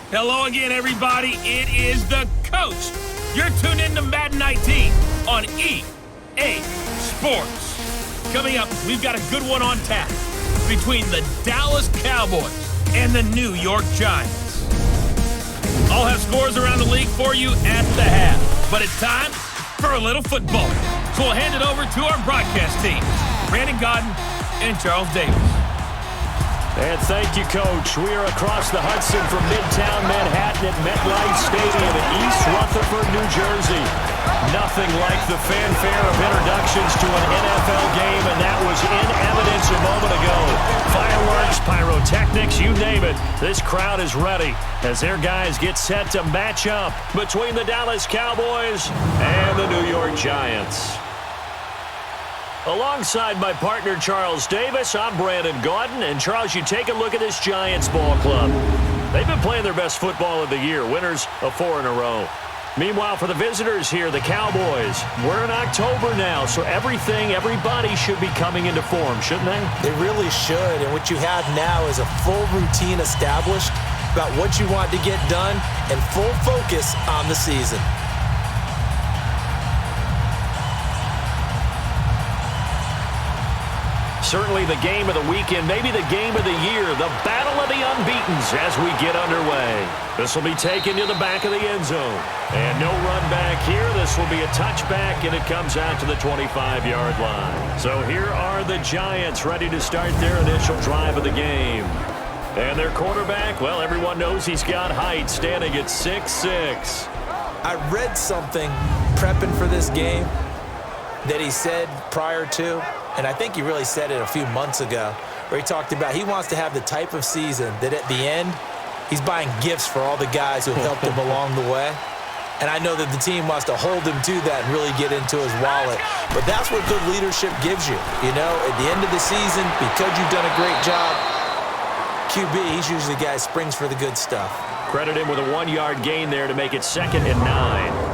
Hello again, everybody. It is the coach. You're tuned in to Madden 19 on EA Sports. Coming up, we've got a good one on tap between the Dallas Cowboys and the New York Giants. I'll have scores around the league for you at the half, but it's time for a little football. So we'll hand it over to our broadcast team, Brandon Godden and Charles Davis. And thank you, Coach. We are across the Hudson from Midtown Manhattan at MetLife Stadium in East Rutherford, New Jersey. Nothing like the fanfare of introductions to an NFL game, and that was in evidence a moment ago. Fireworks, pyrotechnics, you name it. This crowd is ready as their guys get set to match up between the Dallas Cowboys and the New York Giants. Alongside my partner, Charles Davis, I'm Brandon Godden. And, Charles, you take a look at this Giants ball club. They've been playing their best football of the year, winners of 4 in a row. Meanwhile, for the visitors here, the Cowboys, we're in October now, so everybody should be coming into form, shouldn't they? They really should, and what you have now is a full routine established about what you want to get done and full focus on the season. Certainly the game of the weekend, maybe the game of the year, the battle of the unbeatens as we get underway. This will be taken to the back of the end zone. And no run back here. This will be a touchback, and it comes out to the 25-yard line. So here are the Giants ready to start their initial drive of the game. And their quarterback, well, everyone knows he's got height, standing at 6'6". I read something prepping for this game that he said prior to, and I think he really said it a few months ago, where he talked about he wants to have the type of season that at the end, he's buying gifts for all the guys who have helped him along the way. And I know that the team wants to hold him to that and really get into his wallet. But that's what good leadership gives you. You know, at the end of the season, because you've done a great job, QB, he's usually the guy who springs for the good stuff. Credit him with a 1-yard gain there to make it 2nd and 9.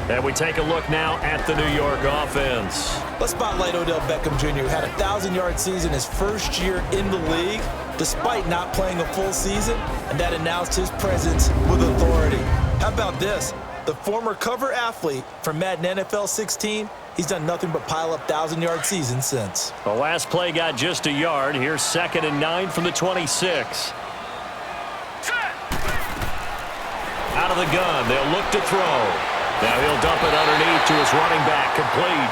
And we take a look now at the New York offense. Let's spotlight Odell Beckham Jr., who had a 1,000-yard season his first year in the league, despite not playing a full season, and that announced his presence with authority. How about this? The former cover athlete from Madden NFL 16, he's done nothing but pile up 1,000-yard seasons since. The last play got just a yard. Here's 2nd and 9 from the 26. Out of the gun, they'll look to throw. Now he'll dump it underneath to his running back, complete.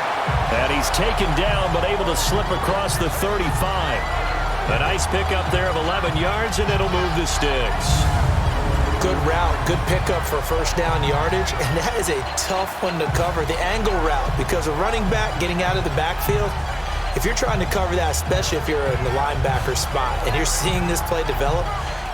And he's taken down, but able to slip across the 35. A nice pickup there of 11 yards, and it'll move the sticks. Good route, good pickup for first down yardage, and that is a tough one to cover. The angle route, because a running back getting out of the backfield, if you're trying to cover that, especially if you're in the linebacker spot, and you're seeing this play develop,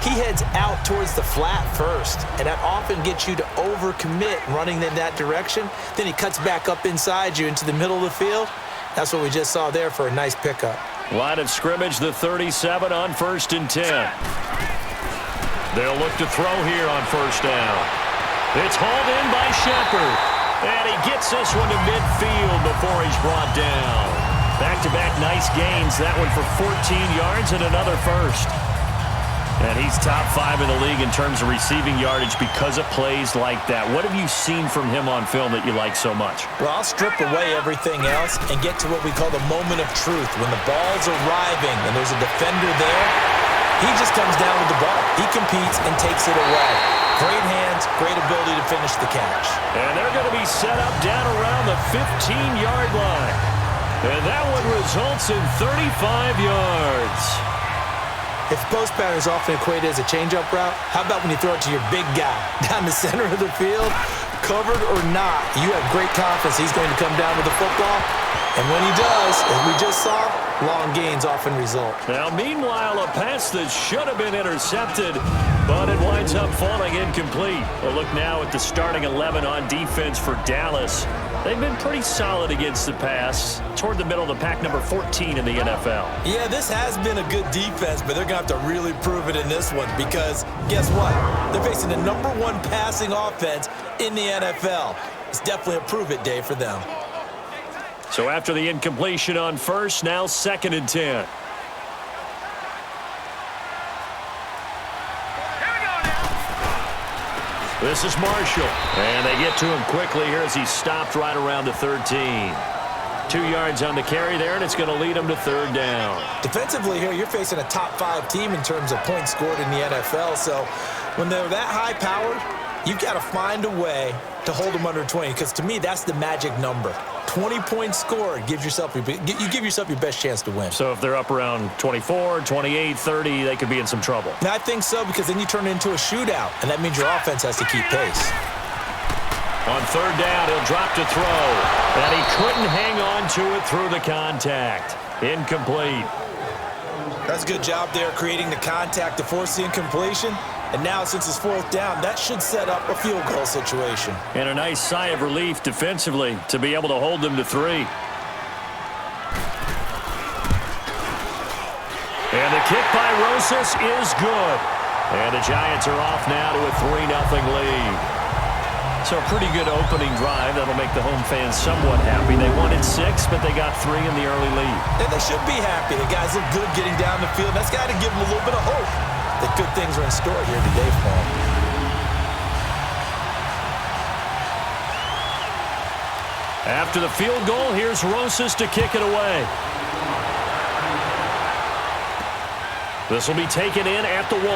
he heads out towards the flat first, and that often gets you to overcommit running in that direction. Then he cuts back up inside you into the middle of the field. That's what we just saw there for a nice pickup. Line of scrimmage, the 37 on 1st and 10. They'll look to throw here on 1st down. It's hauled in by Shepard, and he gets this one to midfield before he's brought down. Back-to-back nice gains, that one for 14 yards and another first. And he's top 5 in the league in terms of receiving yardage because of plays like that. What have you seen from him on film that you like so much? Well, I'll strip away everything else and get to what we call the moment of truth. When the ball's arriving and there's a defender there, he just comes down with the ball. He competes and takes it away. Great hands, great ability to finish the catch. And they're going to be set up down around the 15-yard line. And that one results in 35 yards. If post pattern is often equated as a change-up route, how about when you throw it to your big guy down the center of the field? Covered or not, you have great confidence he's going to come down with the football. And when he does, as we just saw, long gains often result. Now, meanwhile, a pass that should have been intercepted, but it winds up falling incomplete. We'll look now at the starting 11 on defense for Dallas. They've been pretty solid against the pass, toward the middle of the pack, number 14 in the NFL. Yeah, this has been a good defense, but they're going to have to really prove it in this one because guess what? They're facing the number 1 passing offense in the NFL. It's definitely a prove-it day for them. So after the incompletion on 1st, now 2nd and 10. This is Marshall. And they get to him quickly here as he stopped right around the 13. 2 yards on the carry there, and it's going to lead them to third down. Defensively here, you're facing a top 5 team in terms of points scored in the NFL. So when they're that high-powered, you've got to find a way to hold them under 20, because to me, that's the magic number. 20 points scored, you give yourself your best chance to win. So if they're up around 24, 28, 30, they could be in some trouble. And I think so, because then you turn it into a shootout, and that means your offense has to keep pace. On third down, he'll drop to throw. And he couldn't hang on to it through the contact. Incomplete. That's a good job there, creating the contact to force the incompletion. And now, since it's fourth down, that should set up a field goal situation. And a nice sigh of relief defensively to be able to hold them to 3. And the kick by Rosas is good. And the Giants are off now to a 3-0 lead. So a pretty good opening drive. That'll make the home fans somewhat happy. They wanted 6, but they got 3 in the early lead. And they should be happy. The guys look good getting down the field. That's got to give them a little bit of hope that good things are in store here today for them. After the field goal, here's Rosas to kick it away. This will be taken in at the 1.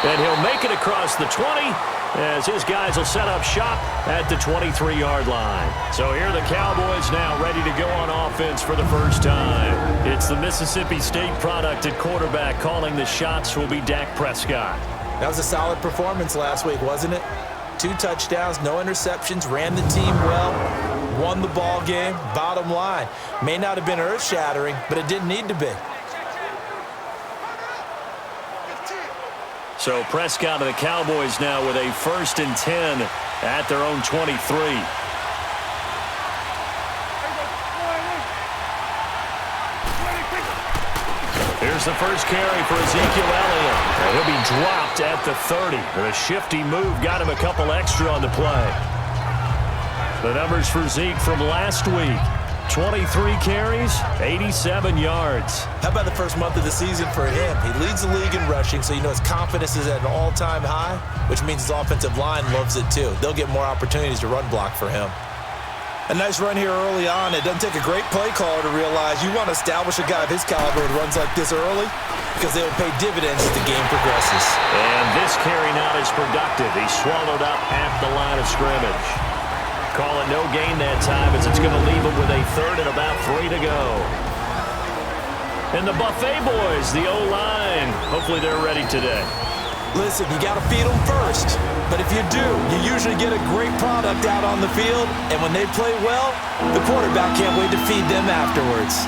And he'll make it across the 20 as his guys will set up shop at the 23-yard line. So here are the Cowboys now ready to go on offense for the first time. It's the Mississippi State product at quarterback. Calling the shots will be Dak Prescott. That was a solid performance last week, wasn't it? 2 touchdowns, no interceptions, ran the team well, won the ball game. Bottom line, may not have been earth-shattering, but it didn't need to be. So Prescott and the Cowboys now with a 1st and 10 at their own 23. Here's the first carry for Ezekiel Elliott. And he'll be dropped at the 30. The shifty move got him a couple extra on the play. The numbers for Zeke from last week. 23 carries, 87 yards. How about the first month of the season for him? He leads the league in rushing, so you know his confidence is at an all-time high, which means his offensive line loves it too. They'll get more opportunities to run block for him. A nice run here early on. It doesn't take a great play caller to realize you want to establish a guy of his caliber who runs like this early, because they will pay dividends as the game progresses. And this carry not as productive. He's swallowed up at the line of scrimmage. Call it no gain that time as it's going to leave him with a 3rd and about 3 to go. And the Buffet boys, the O-line, hopefully they're ready today. Listen, you got to feed them first. But if you do, you usually get a great product out on the field. And when they play well, the quarterback can't wait to feed them afterwards.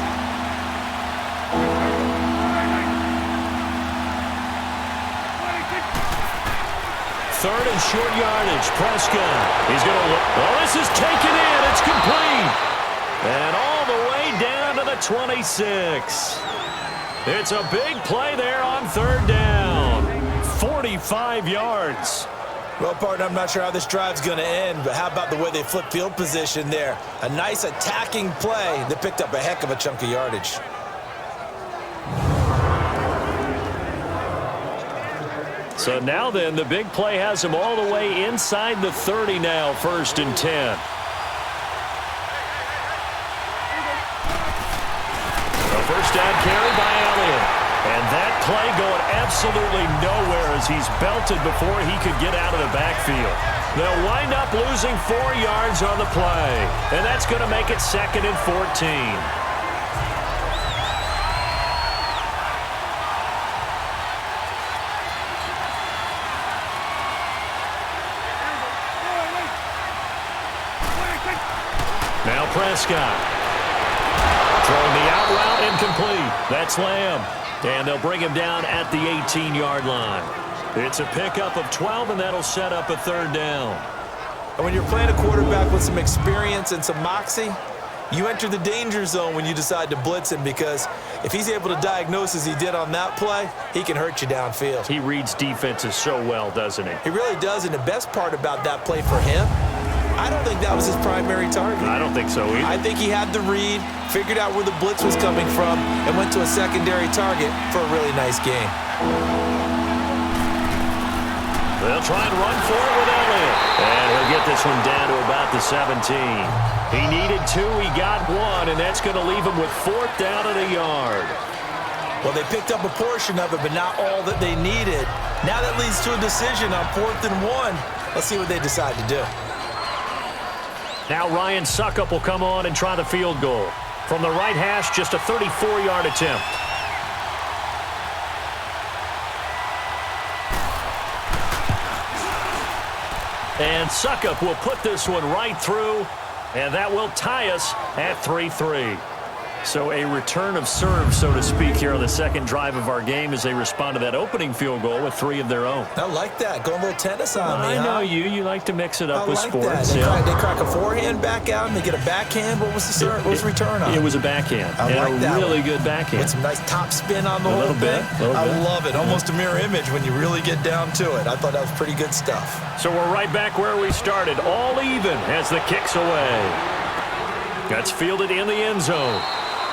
3rd and short yardage. Prescott. He's going to look. Oh, this is taken in. It's complete. And all the way down to the 26. It's a big play there on 3rd down. 45 yards. Well, partner, I'm not sure how this drive's going to end, but how about the way they flip field position there? A nice attacking play that picked up a heck of a chunk of yardage. So now then, the big play has him all the way inside the 30 now, 1st and 10. A first down carry by Elliott. And that play going absolutely nowhere as he's belted before he could get out of the backfield. They'll wind up losing 4 yards on the play. And that's going to make it 2nd and 14. Now Prescott. Throwing the out route incomplete. That's Lamb. And they'll bring him down at the 18-yard line. It's a pickup of 12, and that'll set up a 3rd down. And when you're playing a quarterback with some experience and some moxie, you enter the danger zone when you decide to blitz him, because if he's able to diagnose as he did on that play, he can hurt you downfield. He reads defenses so well, doesn't he? He really does, and the best part about that play for him, I don't think that was his primary target. I don't think so either. I think he had the read, figured out where the blitz was coming from, and went to a secondary target for a really nice game. They'll try and run for it with Elliott. And he'll get this one down to about the 17. He needed 2, he got 1, and that's going to leave him with 4th down at a yard. Well, they picked up a portion of it, but not all that they needed. Now that leads to a decision on 4th and 1. Let's see what they decide to do. Now Ryan Suckup will come on and try the field goal. From the right hash, just a 34-yard attempt. And Suckup will put this one right through, and that will tie us at 3-3. So a return of serve, so to speak, here on the second drive of our game as they respond to that opening field goal with 3 of their own. I like that. Going a little tennis on me, I know you. You like to mix it up with sports. They crack a forehand back out and they get a backhand. What was the serve? What was the return on? It was a backhand. I like that. Really good backhand. With some nice top spin on the whole thing. I love it. Almost a mirror image when you really get down to it. I thought that was pretty good stuff. So we're right back where we started. All even as the kick's away. That's fielded in the end zone.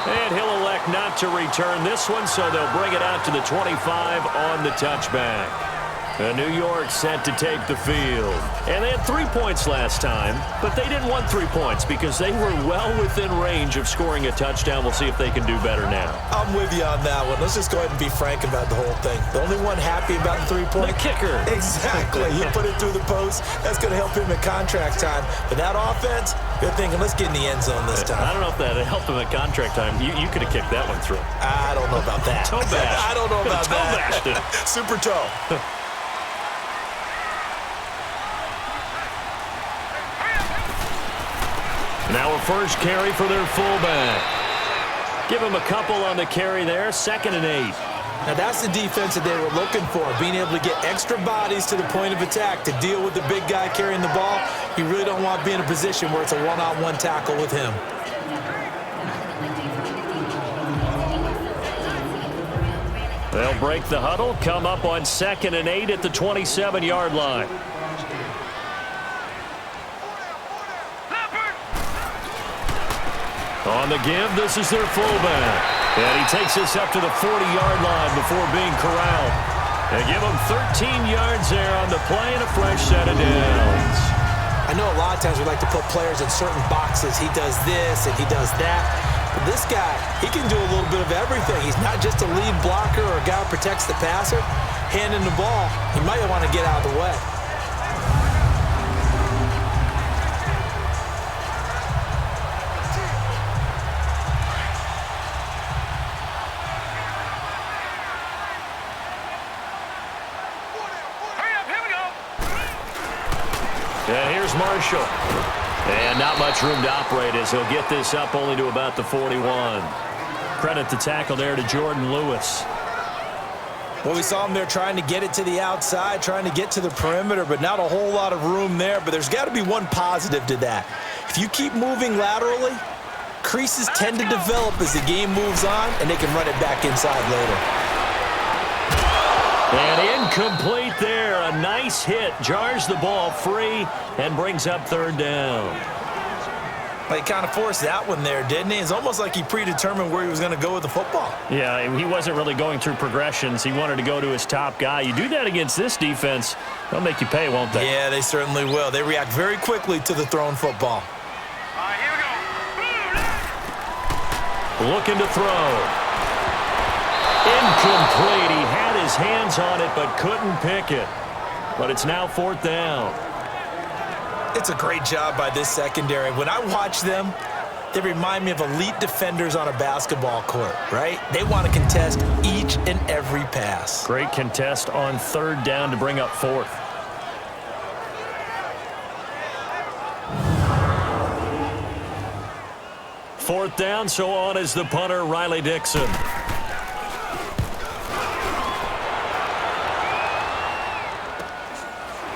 And he'll elect not to return this one, so they'll bring it out to the 25 on the touchback. New York set to take the field. And they had 3 points last time, but they didn't want 3 points because they were well within range of scoring a touchdown. We'll see if they can do better now. I'm with you on that one. Let's just go ahead and be frank about the whole thing. The only one happy about the 3-point? The kicker. Exactly. You put it through the post. That's going to help him at contract time. But that offense, they're thinking, let's get in the end zone this time. I don't know if that helped him at contract time. You could have kicked that one through. I don't know about that. Toe bash. I don't know about toe that. Bashed it. Super toe. Now a first carry for their fullback. Give him a couple on the carry there. 2nd and 8. Now that's the defense that they were looking for, being able to get extra bodies to the point of attack to deal with the big guy carrying the ball. You really don't want to be in a position where it's a one-on-one tackle with him. They'll break the huddle, come up on 2nd and 8 at the 27-yard line. On the give, this is their fullback. And he takes this up to the 40-yard line before being corralled. They give him 13 yards there on the play and a fresh set of downs. I know a lot of times we like to put players in certain boxes. He does this and he does that. But this guy, he can do a little bit of everything. He's not just a lead blocker or a guy who protects the passer. Handing the ball, he might want to get out of the way. And here's Marshall. And not much room to operate as he'll get this up only to about the 41. Credit the tackle there to Jordan Lewis. Well, we saw him there trying to get it to the outside, trying to get to the perimeter, but not a whole lot of room there. But there's got to be one positive to that. If you keep moving laterally, creases tend to develop as the game moves on, and they can run it back inside later. And incomplete there. A nice hit. Jars the ball free and brings up 3rd down. Well, he kind of forced that one there, didn't he? It's almost like he predetermined where he was going to go with the football. Yeah, he wasn't really going through progressions. He wanted to go to his top guy. You do that against this defense, they'll make you pay, won't they? Yeah, they certainly will. They react very quickly to the thrown football. All right, here we go. Looking to throw. Incomplete. He had his hands on it but couldn't pick it. But it's now 4th down. It's a great job by this secondary. When I watch them, they remind me of elite defenders on a basketball court, right? They want to contest each and every pass. Great contest on 3rd down to bring up 4th. Fourth down, so on is the punter, Riley Dixon.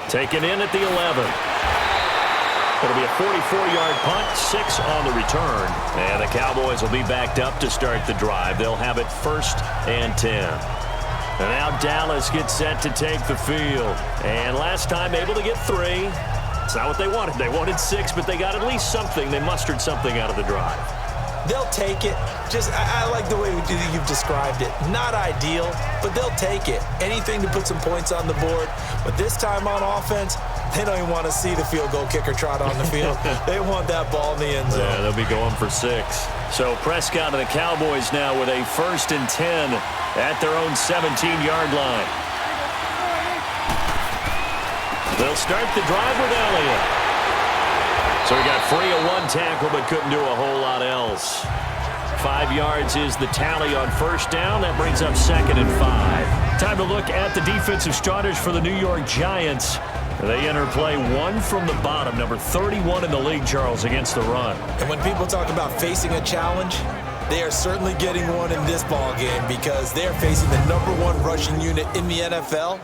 Taken in at the 11. It'll be a 44-yard punt, 6 on the return. And the Cowboys will be backed up to start the drive. They'll have it 1st and 10. And now Dallas gets set to take the field. And last time able to get 3. It's not what they wanted. They wanted 6, but they got at least something. They mustered something out of the drive. They'll take it. I like the way you've described it. Not ideal, but they'll take it. Anything to put some points on the board. But this time on offense, they don't even want to see the field goal kicker trot on the field. They want that ball in the end zone. Yeah, they'll be going for 6. So Prescott and the Cowboys now with a 1st and 10 at their own 17-yard line. They'll start the drive with Elliott. So he got free of 1 tackle but couldn't do a whole lot else. 5 yards is the tally on 1st down. That brings up 2nd and 5. Time to look at the defensive starters for the New York Giants. They enter play 1 from the bottom, number 31 in the league, Charles, against the run. And when people talk about facing a challenge, they are certainly getting one in this ball game because they're facing the #1 rushing unit in the NFL,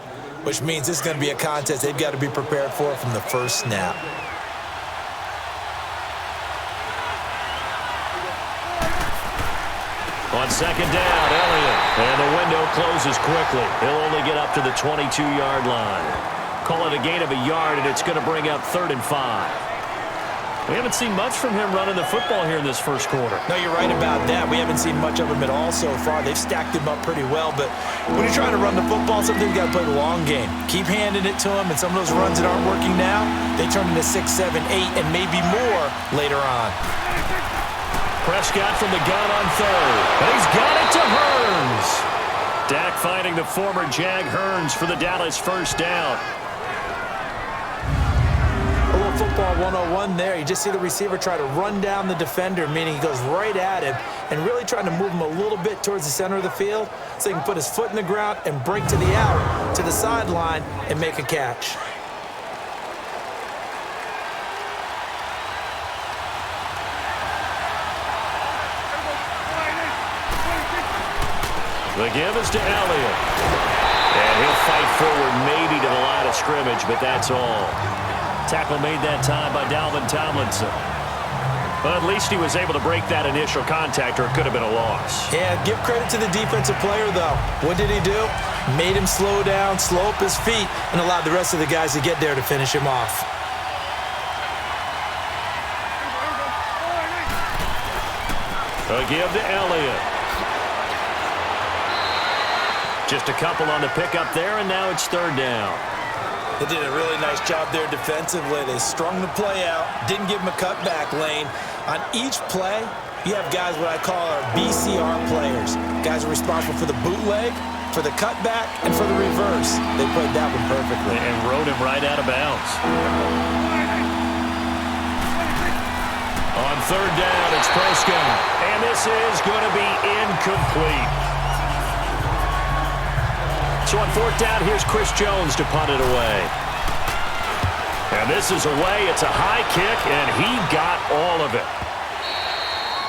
which means this is going to be a contest they've got to be prepared for from the first snap. On 2nd down, Elliott. And the window closes quickly. He'll only get up to the 22-yard line. Call it a gain of a yard, and it's going to bring up 3rd and 5. We haven't seen much from him running the football here in this first quarter. No, you're right about that. We haven't seen much of him at all so far. They've stacked him up pretty well, but when you're trying to run the football, sometimes you got to play the long game. Keep handing it to him, and some of those runs that aren't working now, they turn into 6, 7, 8, and maybe more later on. Prescott from the gun on 3rd. And he's got it to Hearns. Dak finding the former Jag Hearns for the Dallas 1st down. A little football 101 there. You just see the receiver try to run down the defender, meaning he goes right at him and really trying to move him a little bit towards the center of the field so he can put his foot in the ground and break to the out, to the sideline, and make a catch. The give is to Elliott. And he'll fight forward maybe to the line of scrimmage, but that's all. Tackle made that time by Dalvin Tomlinson. But at least he was able to break that initial contact, or it could have been a loss. Yeah, give credit to the defensive player, though. What did he do? Made him slow down, slow up his feet, and allowed the rest of the guys to get there to finish him off. A give to Elliott. Just a couple on the pickup there, and now it's 3rd down. They did a really nice job there defensively. They strung the play out, didn't give him a cutback lane. On each play, you have guys what I call our BCR players. Guys are responsible for the bootleg, for the cutback, and for the reverse. They played that one perfectly. And rode him right out of bounds. On 3rd down, it's Prescott. And this is going to be incomplete. So on 4th down, here's Chris Jones to punt it away. And this is away. It's a high kick, and he got all of it.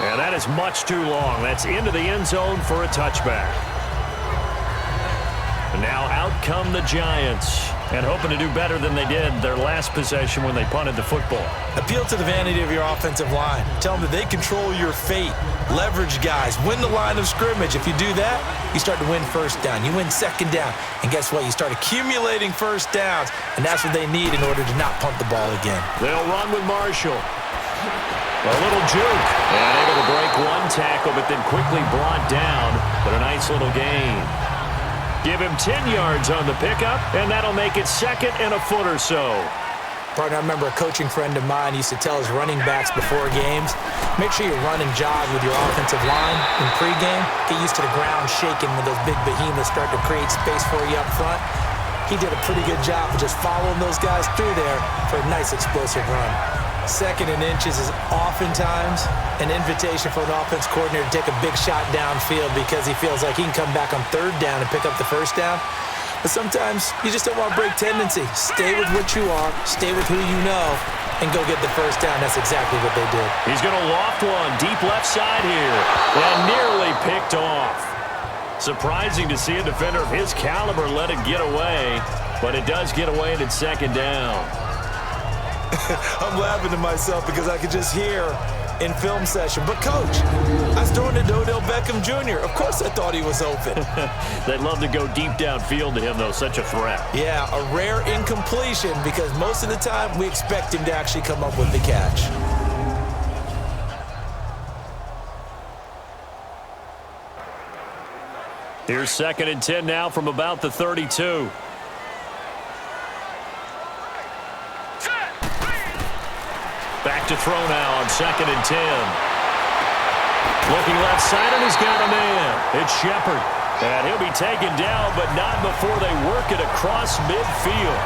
And that is much too long. That's into the end zone for a touchback. And now out come the Giants, and hoping to do better than they did their last possession when they punted the football. Appeal to the vanity of your offensive line. Tell them that they control your fate. Leverage guys. Win the line of scrimmage. If you do that, you start to win 1st down. You win 2nd down. And guess what? You start accumulating 1st downs, and that's what they need in order to not punt the ball again. They'll run with Marshall. A little juke. And able to break 1 tackle, but then quickly brought down. But a nice little gain. Give him 10 yards on the pickup, and that'll make it 2nd and a foot or so. Partner, I remember a coaching friend of mine used to tell his running backs before games, make sure you run and jog with your offensive line in pregame. Get used to the ground shaking when those big behemoths start to create space for you up front. He did a pretty good job of just following those guys through there for a nice explosive run. 2nd and inches is oftentimes an invitation for an offense coordinator to take a big shot downfield because he feels like he can come back on 3rd down and pick up the 1st down. But sometimes you just don't want to break tendency. Stay with what you are, stay with who you know, and go get the 1st down. That's exactly what they did. He's going to loft one deep left side here, and nearly picked off. Surprising to see a defender of his caliber let it get away, but it does get away, and it's 2nd down. I'm laughing to myself because I could just hear in film session. But, Coach, I was throwing to Odell Beckham Jr. Of course I thought he was open. They'd love to go deep downfield to him, though. Such a threat. Yeah, a rare incompletion because most of the time we expect him to actually come up with the catch. Here's 2nd and 10 now from about the 32. Back to throw now on 2nd and 10. Looking left side, and he's got a man. It's Shepard. And he'll be taken down, but not before they work it across midfield.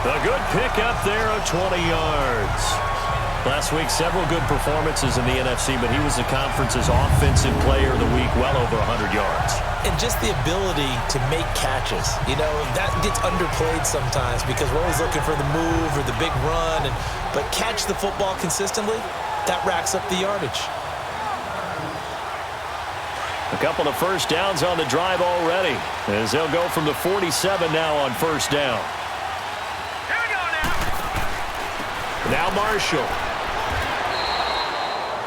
A good pickup there of 20 yards. Last week, several good performances in the NFC, but he was the conference's offensive player of the week, well over 100 yards. And just the ability to make catches. You know, that gets underplayed sometimes because we're always looking for the move or the big run. But catch the football consistently, that racks up the yardage. A couple of first downs on the drive already, as they'll go from the 47 now on first down. Here we go Now Marshall.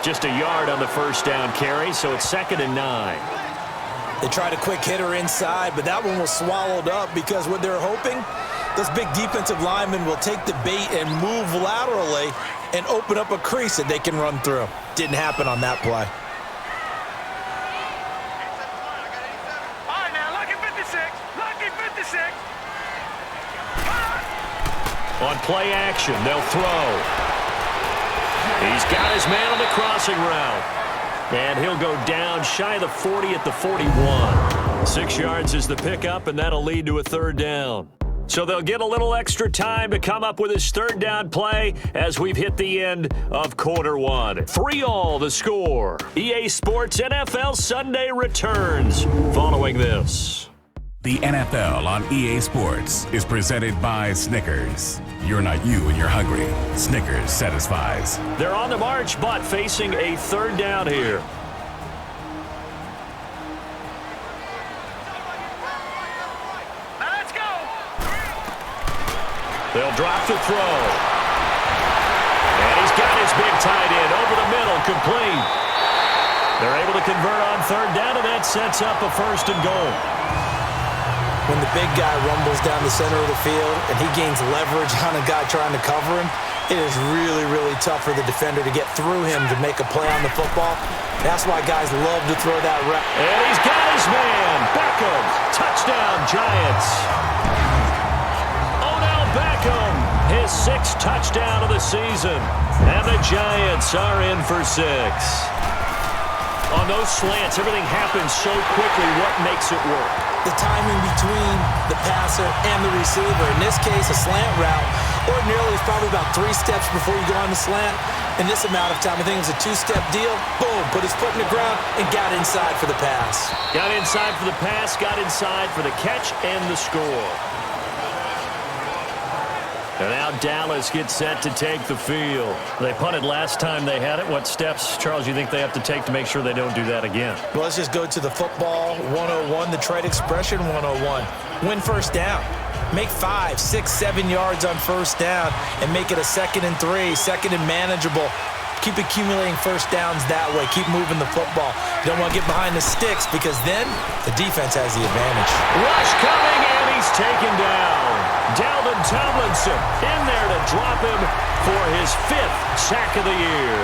Just a yard on the first down carry, so it's 2nd and 9. They tried a quick hitter inside, but that one was swallowed up because what they're hoping, those big defensive linemen will take the bait and move laterally and open up a crease that they can run through. Didn't happen on that play. All right, now, lucky 56. Lucky 56. On play action, they'll throw. He's got his man on the crossing route. And he'll go down shy of the 40 at the 41. 6 yards is the pickup, and that'll lead to a 3rd down. So they'll get a little extra time to come up with his 3rd down play as we've hit the end of quarter 1. 3-all the score. EA Sports NFL Sunday returns following this. The NFL on EA Sports is presented by Snickers. You're not you when you're hungry. Snickers satisfies. They're on the march, but facing a 3rd down here. Now let's go. They'll drop the throw. And he's got his big tight end over the middle, complete. They're able to convert on 3rd down, and that sets up a 1st and goal. When the big guy rumbles down the center of the field and he gains leverage on a guy trying to cover him, it is really, really tough for the defender to get through him to make a play on the football. That's why guys love to throw that route. And he's got his man. Beckham. Touchdown, Giants. Odell Beckham. His 6th touchdown of the season. And the Giants are in for 6. On those slants, everything happens so quickly. What makes it work? The timing between the passer and the receiver. In this case, a slant route. Ordinarily, it's probably about 3 steps before you go on the slant. In this amount of time, I think it was a 2-step deal. Boom, put his foot in the ground and got inside for the pass. Got inside for the pass, got inside for the catch and the score. And now Dallas gets set to take the field. They punted last time they had it. What steps, Charles, you think they have to take to make sure they don't do that again? Well, let's just go to the football 101, the trade expression 101. Win first down. Make 5, 6, 7 yards on first down and make it a 2nd and 3, 2nd and manageable. Keep accumulating first downs that way. Keep moving the football. You don't want to get behind the sticks because then the defense has the advantage. Rush coming, and he's taken down. Dalvin Tomlinson in there to drop him for his 5th sack of the year.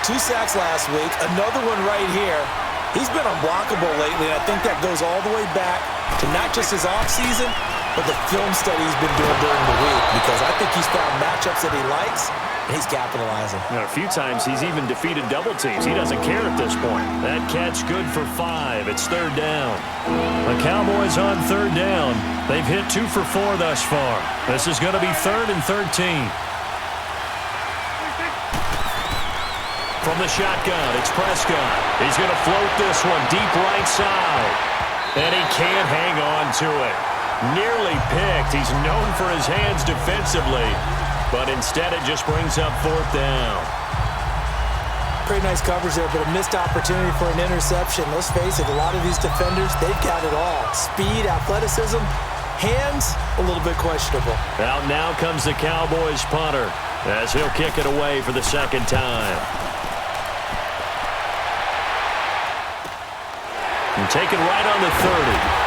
2 sacks last week, another one right here. He's been unblockable lately, and I think that goes all the way back to not just his offseason, but the film study he's been doing during the week because I think he's found matchups that he likes, and he's capitalizing. A few times he's even defeated double teams. He doesn't care at this point. That catch good for 5. It's 3rd down. The Cowboys on 3rd down. They've hit 2 for 4 thus far. This is going to be 3rd and 13. From the shotgun, it's Prescott. He's going to float this one deep right side. And he can't hang on to it. Nearly picked. He's known for his hands defensively. But instead it just brings up 4th down. Pretty nice coverage there, but a missed opportunity for an interception. Let's face it, a lot of these defenders, they've got it all. Speed, athleticism, hands, a little bit questionable. Out now comes the Cowboys punter as he'll kick it away for the 2nd time. And taken right on the 30.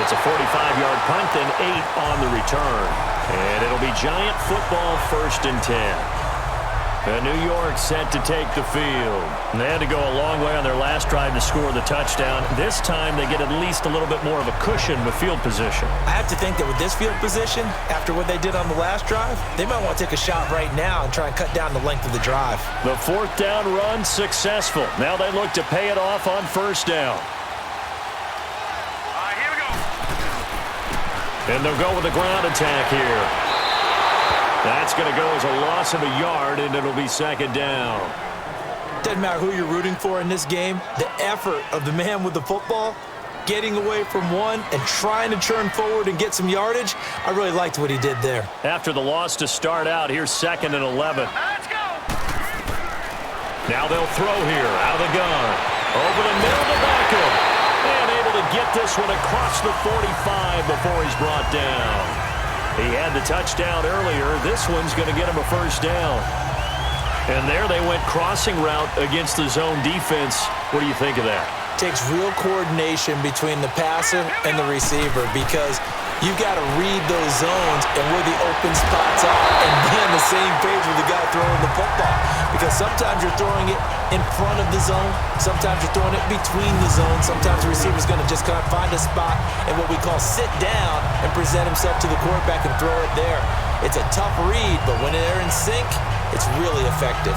It's a 45-yard punt, then 8 on the return. And it'll be Giant football 1st and 10. And New York set to take the field. And they had to go a long way on their last drive to score the touchdown. This time they get at least a little bit more of a cushion with field position. I have to think that with this field position, after what they did on the last drive, they might want to take a shot right now and try and cut down the length of the drive. The fourth down run successful. Now they look to pay it off on first down. All right, here we go. And they'll go with a ground attack here. That's going to go as a loss of a yard, and it'll be second down. Doesn't matter who you're rooting for in this game, the effort of the man with the football, getting away from one and trying to turn forward and get some yardage, I really liked what he did there. After the loss to start out, here's 2nd and 11. Let's go. Now they'll throw here, out of the gun. Over the middle to Beckham. And able to get this one across the 45 before he's brought down. He had the touchdown earlier. This one's going to get him a first down. And there they went crossing route against the zone defense. What do you think of that? Takes real coordination between the passer and the receiver because you've got to read those zones and where the open spots are and be on the same page with the guy throwing the football. Because sometimes you're throwing it in front of the zone. Sometimes you're throwing it between the zones. Sometimes the receiver's going to just kind of find a spot and what we call sit down and present himself to the quarterback and throw it there. It's a tough read, but when they're in sync, it's really effective.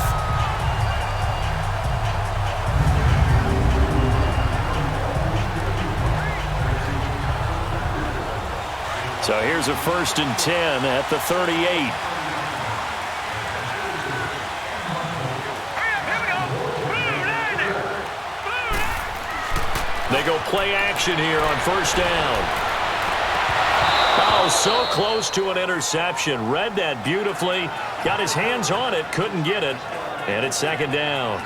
So here's a 1st and 10 at the 38. They go play action here on first down. Oh, so close to an interception. Read that beautifully. Got his hands on it, couldn't get it. And it's second down.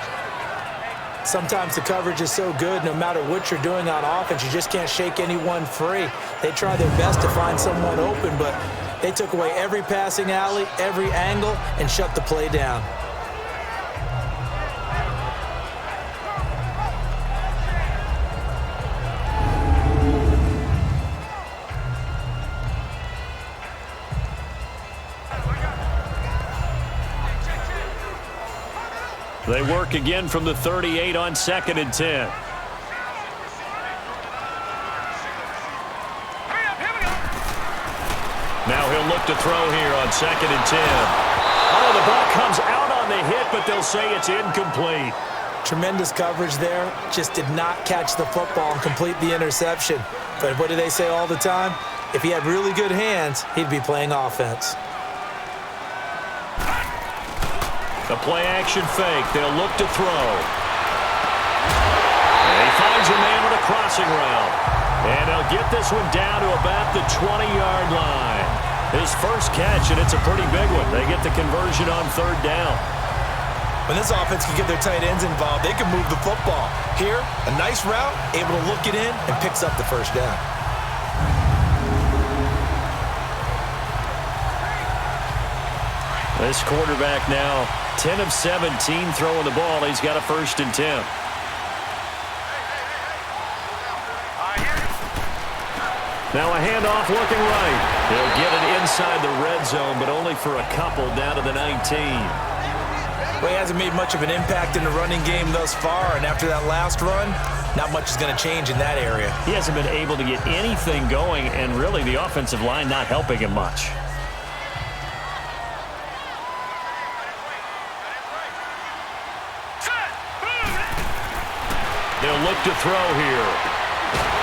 Sometimes the coverage is so good, no matter what you're doing on offense, you just can't shake anyone free. They try their best to find someone open, but they took away every passing alley, every angle, and shut the play down. They work again from the 38 on 2nd and 10. Now he'll look to throw here on 2nd and 10. Oh, the ball comes out on the hit, but they'll say it's incomplete. Tremendous coverage there. Just did not catch the football and complete the interception. But what do they say all the time? If he had really good hands, he'd be playing offense. The play-action fake. They'll look to throw. And he finds a man with a crossing route. And they'll get this one down to about the 20-yard line. His first catch, and it's a pretty big one. They get the conversion on 3rd down. When this offense can get their tight ends involved, they can move the football. Here, a nice route, able to look it in, and picks up the first down. This quarterback now 10 of 17 throwing the ball. He's got a 1st and 10. Now a handoff looking right. He'll get it inside the red zone, but only for a couple down to the 19. Well, he hasn't made much of an impact in the running game thus far, and after that last run, not much is going to change in that area. He hasn't been able to get anything going, and really the offensive line not helping him much. They'll look to throw here.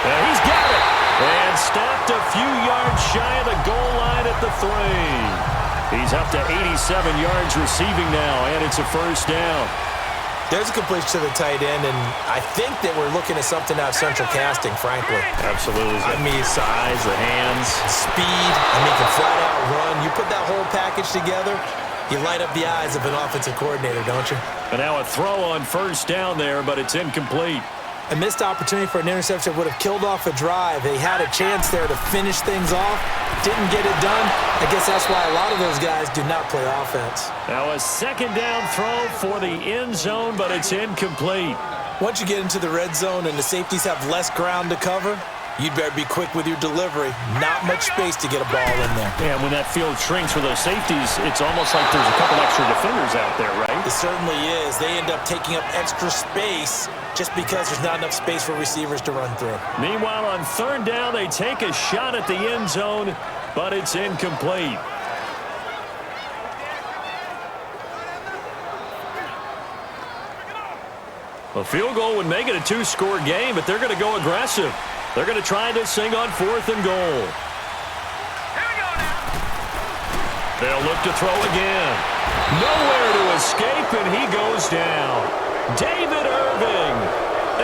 And he's got it. And stopped a few yards shy of the goal line at the 3. He's up to 87 yards receiving now, and it's a first down. There's a completion to the tight end, and I think that we're looking at something out of central casting, frankly. Absolutely. I mean, size, the hands. Speed, can flat out run. You put that whole package together, you light up the eyes of an offensive coordinator, don't you? And now a throw on first down there, but it's incomplete. A missed opportunity for an interception would have killed off a drive. They had a chance there to finish things off. Didn't get it done. I guess that's why a lot of those guys do not play offense. Now a second down throw for the end zone, but it's incomplete. Once you get into the red zone and the safeties have less ground to cover, you'd better be quick with your delivery. Not much space to get a ball in there. Yeah, when that field shrinks for those safeties, it's almost like there's a couple extra defenders out there, right? It certainly is. They end up taking up extra space just because there's not enough space for receivers to run through. Meanwhile, on third down, they take a shot at the end zone, but it's incomplete. A field goal would make it a two-score game, but they're going to go aggressive. They're going to try this thing on 4th and goal. They'll look to throw again. Nowhere to escape, and he goes down. David Irving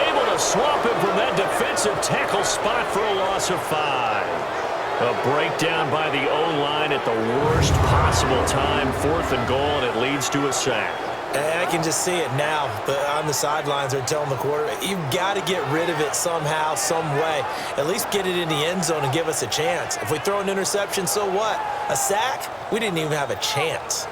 able to swap him from that defensive tackle spot for a loss of 5. A breakdown by the O-line at the worst possible time. 4th and goal, and it leads to a sack. And I can just see it now, but on the sidelines they're telling the quarterback, you've got to get rid of it somehow, some way. At least get it in the end zone and give us a chance. If we throw an interception, so what? A sack? We didn't even have a chance.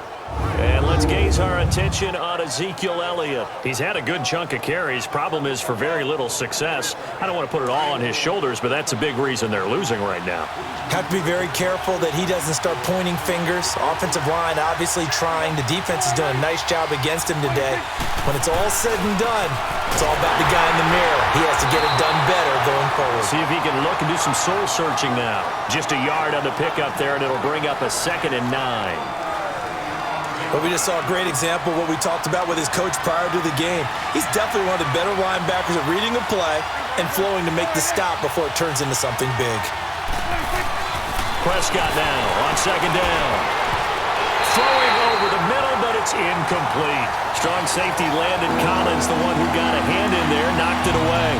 And let's gaze our attention on Ezekiel Elliott. He's had a good chunk of carries. Problem is for very little success. I don't want to put it all on his shoulders, but that's a big reason they're losing right now. Have to be very careful that he doesn't start pointing fingers. Offensive line obviously trying. The defense is doing a nice job against him today. When it's all said and done, it's all about the guy in the mirror. He has to get it done better going forward. See if he can look and do some soul searching now. Just a yard on the pickup there, and it'll bring up a 2nd and 9. But we just saw a great example of what we talked about with his coach prior to the game. He's definitely one of the better linebackers at reading a play and flowing to make the stop before it turns into something big. Prescott now on 2nd down. Throwing over the middle, but it's incomplete. Strong safety Landon Collins, the one who got a hand in there, knocked it away.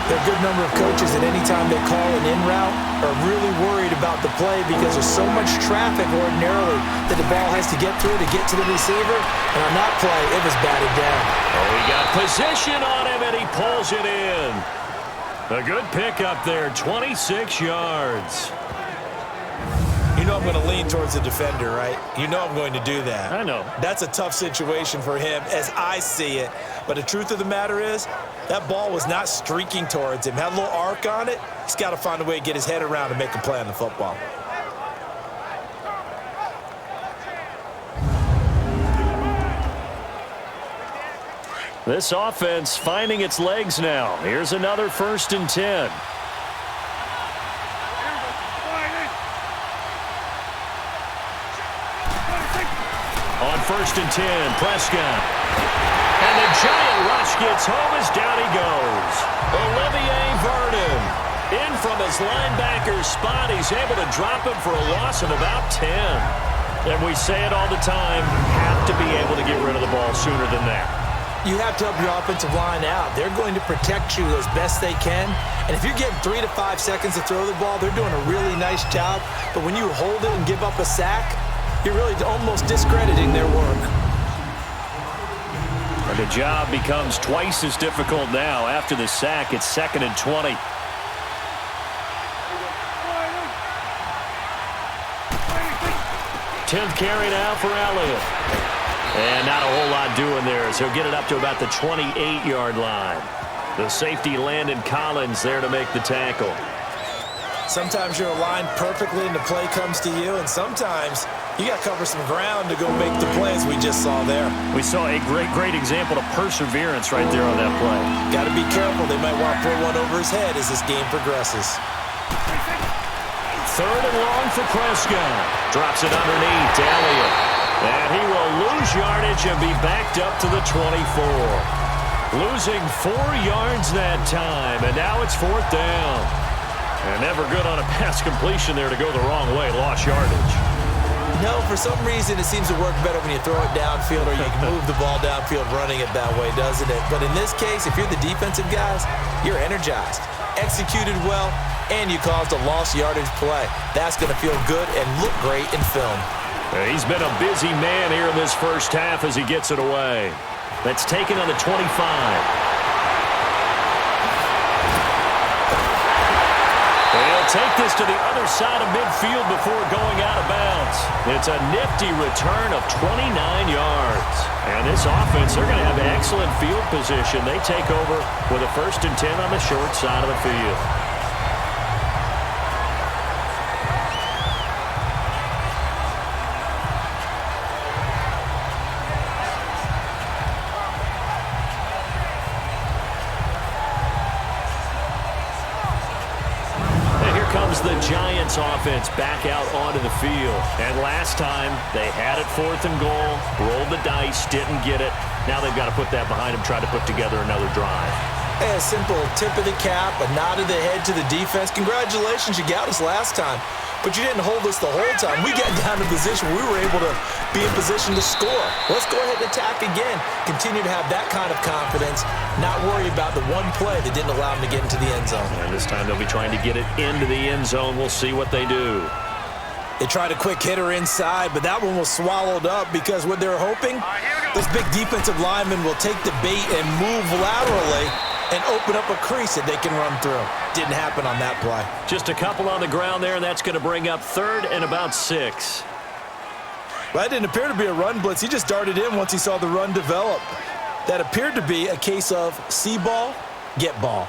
There are a good number of coaches that any time they call an in route are really worried about the play because there's so much traffic ordinarily that the ball has to get through to get to the receiver. And on that play, it was batted down. Oh, he got position on him, and he pulls it in. A good pickup there, 26 yards. You know I'm going to lean towards the defender, right? You know I'm going to do that. I know. That's a tough situation for him as I see it. But the truth of the matter is, that ball was not streaking towards him. Had a little arc on it. He's got to find a way to get his head around and make a play on the football. This offense finding its legs now. Here's another 1st and 10. On 1st and 10, Prescott. And the giant rush gets home as down he goes. Olivier Vernon in from his linebacker spot. He's able to drop him for a loss of about 10. And we say it all the time, have to be able to get rid of the ball sooner than that. You have to help your offensive line out. They're going to protect you as best they can. And if you're getting 3 to 5 seconds to throw the ball, they're doing a really nice job. But when you hold it and give up a sack, you're really almost discrediting their work. And the job becomes twice as difficult now. After the sack, it's 2nd and 20. Tenth carry now for Elliott. And not a whole lot doing there as he'll get it up to about the 28-yard line. The safety Landon Collins there to make the tackle. Sometimes you're aligned perfectly and the play comes to you, and sometimes you got to cover some ground to go make the plays we just saw there. We saw a great example of perseverance right there on that play. Got to be careful. They might want to throw one over his head as this game progresses. 3rd and long for Prescott. Drops it underneath to Elliott. And he will lose yardage and be backed up to the 24. Losing 4 yards that time, and now it's 4th down. And never good on a pass completion there to go the wrong way. Lost yardage. No, for some reason it seems to work better when you throw it downfield or you can move the ball downfield running it that way, doesn't it? But in this case, if you're the defensive guys, you're energized, executed well, and you caused a lost yardage play. That's going to feel good and look great in film. He's been a busy man here in this first half as he gets it away. That's taken on the 25. They'll take this to the other side of midfield before going out of bounds. It's a nifty return of 29 yards. And this offense, they're going to have excellent field position. They take over with a 1st and 10 on the short side of the field. this offense back out onto the field. And last time, they had it 4th and goal, rolled the dice, didn't get it. Now they've got to put that behind them, try to put together another drive. Hey, a simple tip of the cap, a nod of the head to the defense. Congratulations, you got us last time. But you didn't hold us the whole time. We got down to position where we were able to be in position to score. Let's go ahead and attack again. Continue to have that kind of confidence, not worry about the one play that didn't allow them to get into the end zone. And this time they'll be trying to get it into the end zone. We'll see what they do. They tried a quick hitter inside, but that one was swallowed up because what they were hoping, this big defensive lineman will take the bait and move laterally and open up a crease that they can run through. Didn't happen on that play. Just a couple on the ground there, and that's going to bring up 3rd and about 6. Well, that didn't appear to be a run blitz. He just darted in once he saw the run develop. That appeared to be a case of see ball, get ball.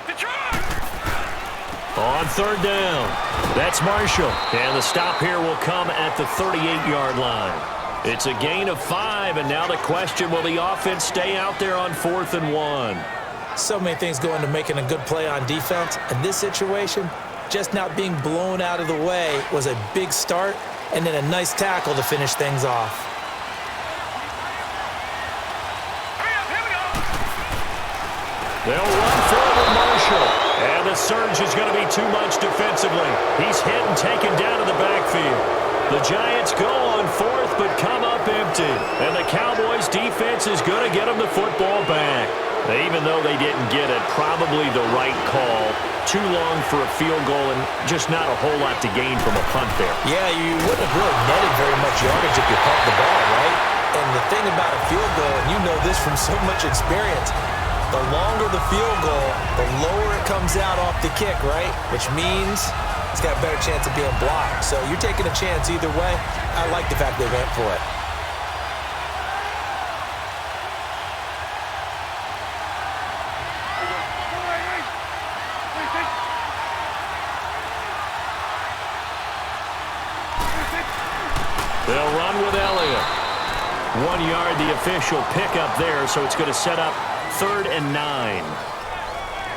On 3rd down, that's Marshall. And the stop here will come at the 38-yard line. It's a gain of 5, and now the question, will the offense stay out there on 4th and 1? So many things go into making a good play on defense. In this situation, just not being blown out of the way was a big start, and then a nice tackle to finish things off. They'll run forward Marshall, and the surge is going to be too much defensively. He's hit and taken down to the backfield. The Giants go on 4th, but come up empty, and the Cowboys' defense is going to get them the football back. Even though they didn't get it, probably the right call. Too long for a field goal and just not a whole lot to gain from a punt there. Yeah, you wouldn't have really netted very much yardage if you pumped the ball, right? And the thing about a field goal, and you know this from so much experience, the longer the field goal, the lower it comes out off the kick, right? Which means it's got a better chance of being blocked. So you're taking a chance either way. I like the fact they went for it. They'll run with Elliott. 1 yard, the official pickup there, so it's going to set up 3rd and 9.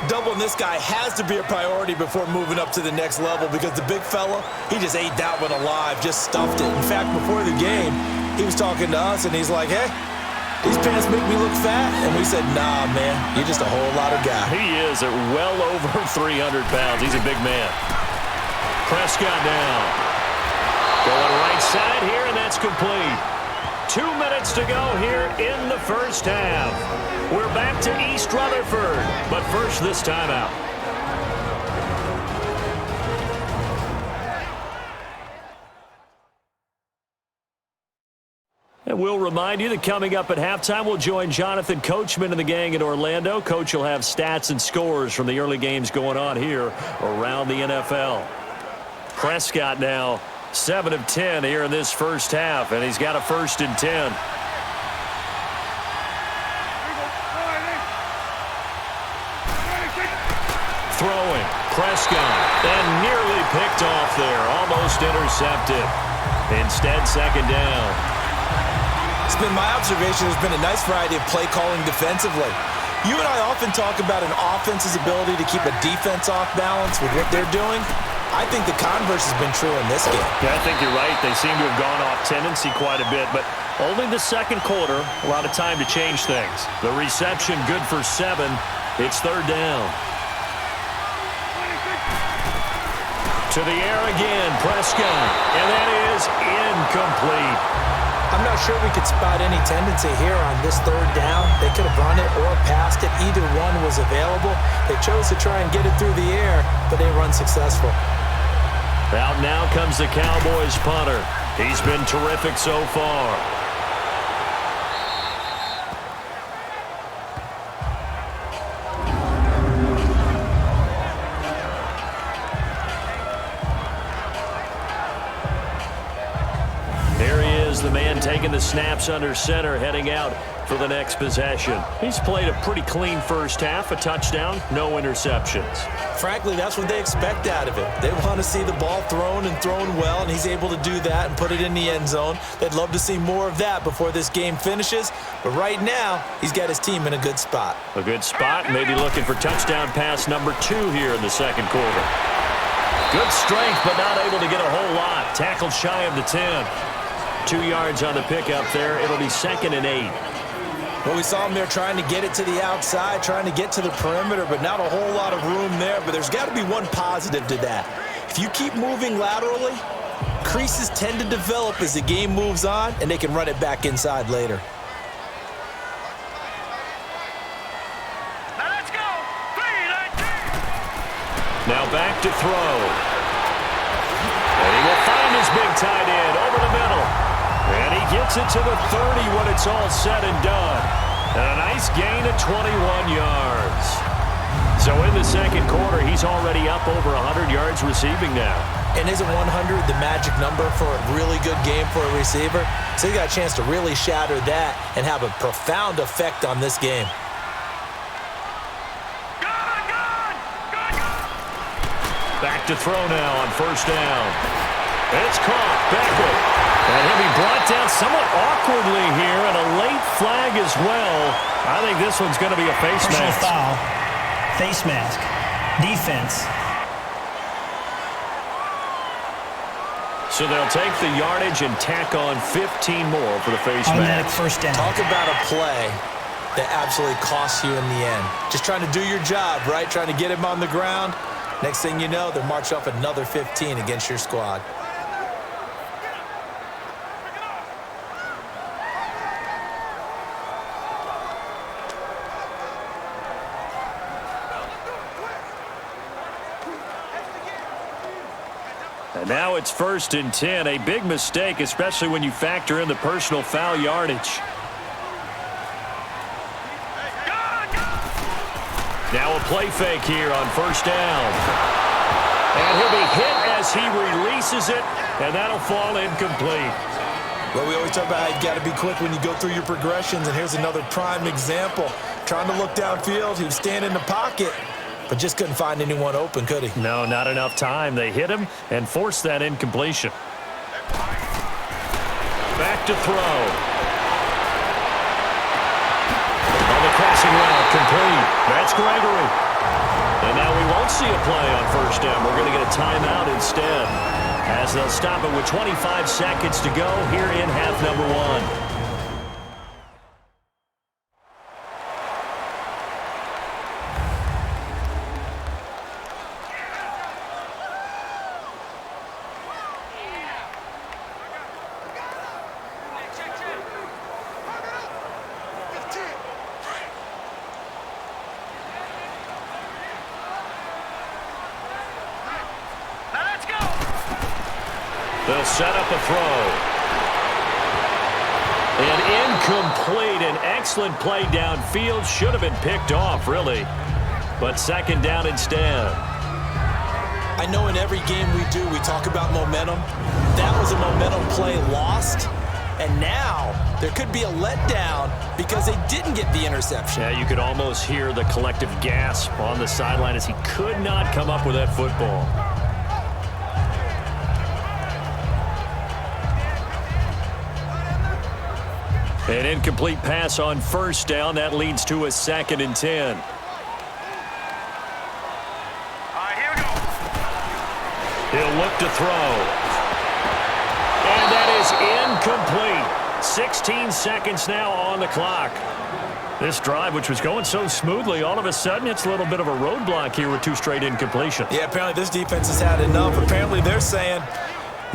Doubling this guy has to be a priority before moving up to the next level because the big fella, he just ate that one alive, just stuffed it. In fact, before the game, he was talking to us, and he's like, hey, these pants make me look fat. And we said, nah, man, you're just a whole lot of guy. He is at well over 300 pounds. He's a big man. Prescott now. Going right side here, and that's complete. 2 minutes to go here in the first half. We're back to East Rutherford, but first this time out. And we'll remind you that coming up at halftime, we'll join Jonathan Coachman and the gang in Orlando. Coach will have stats and scores from the early games going on here around the NFL. Prescott now 7 of 10 here in this first half, and he's got a 1st and 10. Throwing, Prescott, and nearly picked off there, almost intercepted. Instead, 2nd down. It's been my observation there's been a nice variety of play calling defensively. You and I often talk about an offense's ability to keep a defense off balance with what they're doing. I think the converse has been true in this game. Yeah, I think you're right. They seem to have gone off tendency quite a bit, but only the 2nd quarter, a lot of time to change things. The reception good for 7. It's 3rd down. To the air again, Prescott, and that is incomplete. I'm not sure we could spot any tendency here on this 3rd down. They could have run it or passed it. Either one was available. They chose to try and get it through the air, but they run successful. Out now comes the Cowboys punter. He's been terrific so far. The man taking the snaps under center, heading out for the next possession. He's played a pretty clean first half, a touchdown, no interceptions. Frankly, that's what they expect out of him. They want to see the ball thrown and thrown well, and he's able to do that and put it in the end zone. They'd love to see more of that before this game finishes, but right now, he's got his team in a good spot. A good spot, maybe looking for touchdown pass number 2 here in the 2nd quarter. Good strength, but not able to get a whole lot. Tackled shy of the 10. 2 yards on the pickup there. It'll be 2nd and 8. Well, we saw him there trying to get it to the outside, trying to get to the perimeter, but not a whole lot of room there. But there's got to be one positive to that. If you keep moving laterally, creases tend to develop as the game moves on, and they can run it back inside later. Now let's go. 3-19. Now back to throw. And he will find his big tight end over the middle. And he gets it to the 30 when it's all said and done. And a nice gain of 21 yards. So in the second quarter, he's already up over 100 yards receiving now. And isn't 100 the magic number for a really good game for a receiver? So he got a chance to really shatter that and have a profound effect on this game. Back to throw now on first down. It's caught. Beckwith. And he'll be brought down somewhat awkwardly here, and a late flag as well. I think this one's going to be a face Personal mask. foul. Face mask. Defense. So they'll take the yardage and tack on 15 more for the face Automatic mask. first down. Talk about a play that absolutely costs you in the end. Just trying to do your job, right? Trying to get him on the ground. Next thing you know, they'll march off another 15 against your squad. And now it's 1st and 10. A big mistake, especially when you factor in the personal foul yardage. Now a play fake here on first down. And he'll be hit as he releases it, and that'll fall incomplete. Well, we always talk about how you've got to be quick when you go through your progressions, and here's another prime example. Trying to look downfield, he was standing in the pocket, but just couldn't find anyone open, could he? No, not enough time. They hit him and forced that incompletion. Back to throw. Crossing route complete. That's Gregory. And now we won't see a play on first down. We're going to get a timeout instead, as they'll stop it with 25 seconds to go here in half number 1. They'll set up a throw. And incomplete. An excellent play downfield. Should have been picked off, really. But second down instead. I know in every game we do, we talk about momentum. That was a momentum play lost. And now there could be a letdown because they didn't get the interception. Yeah, you could almost hear the collective gasp on the sideline as he could not come up with that football. An incomplete pass on first down. That leads to a 2nd and 10. All right, here we go. He'll look to throw. And that is incomplete. 16 seconds now on the clock. This drive, which was going so smoothly, all of a sudden it's a little bit of a roadblock here with 2 straight incompletions. Yeah, apparently this defense has had enough. Apparently they're saying,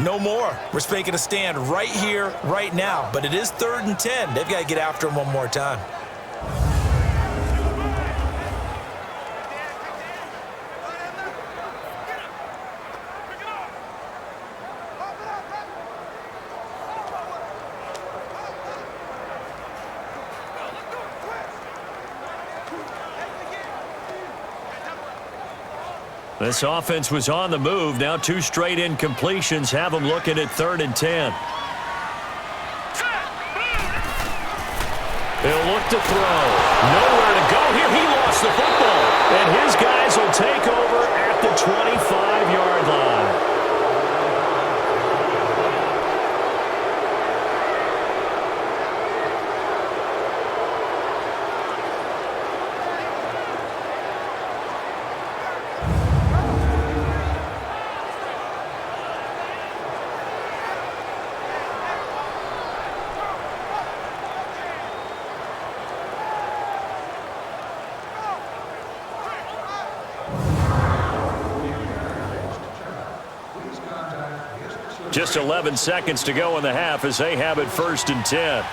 no more. We're making a stand right here, right now. But it is 3rd and 10. They've got to get after him one more time. This offense was on the move. Now 2 straight incompletions have them looking at 3rd and 10. He'll look to throw. Nowhere to go here. He lost the football. And his guys will take over at the 25-yard line. Just 11 seconds to go in the half as they have it 1st and 10.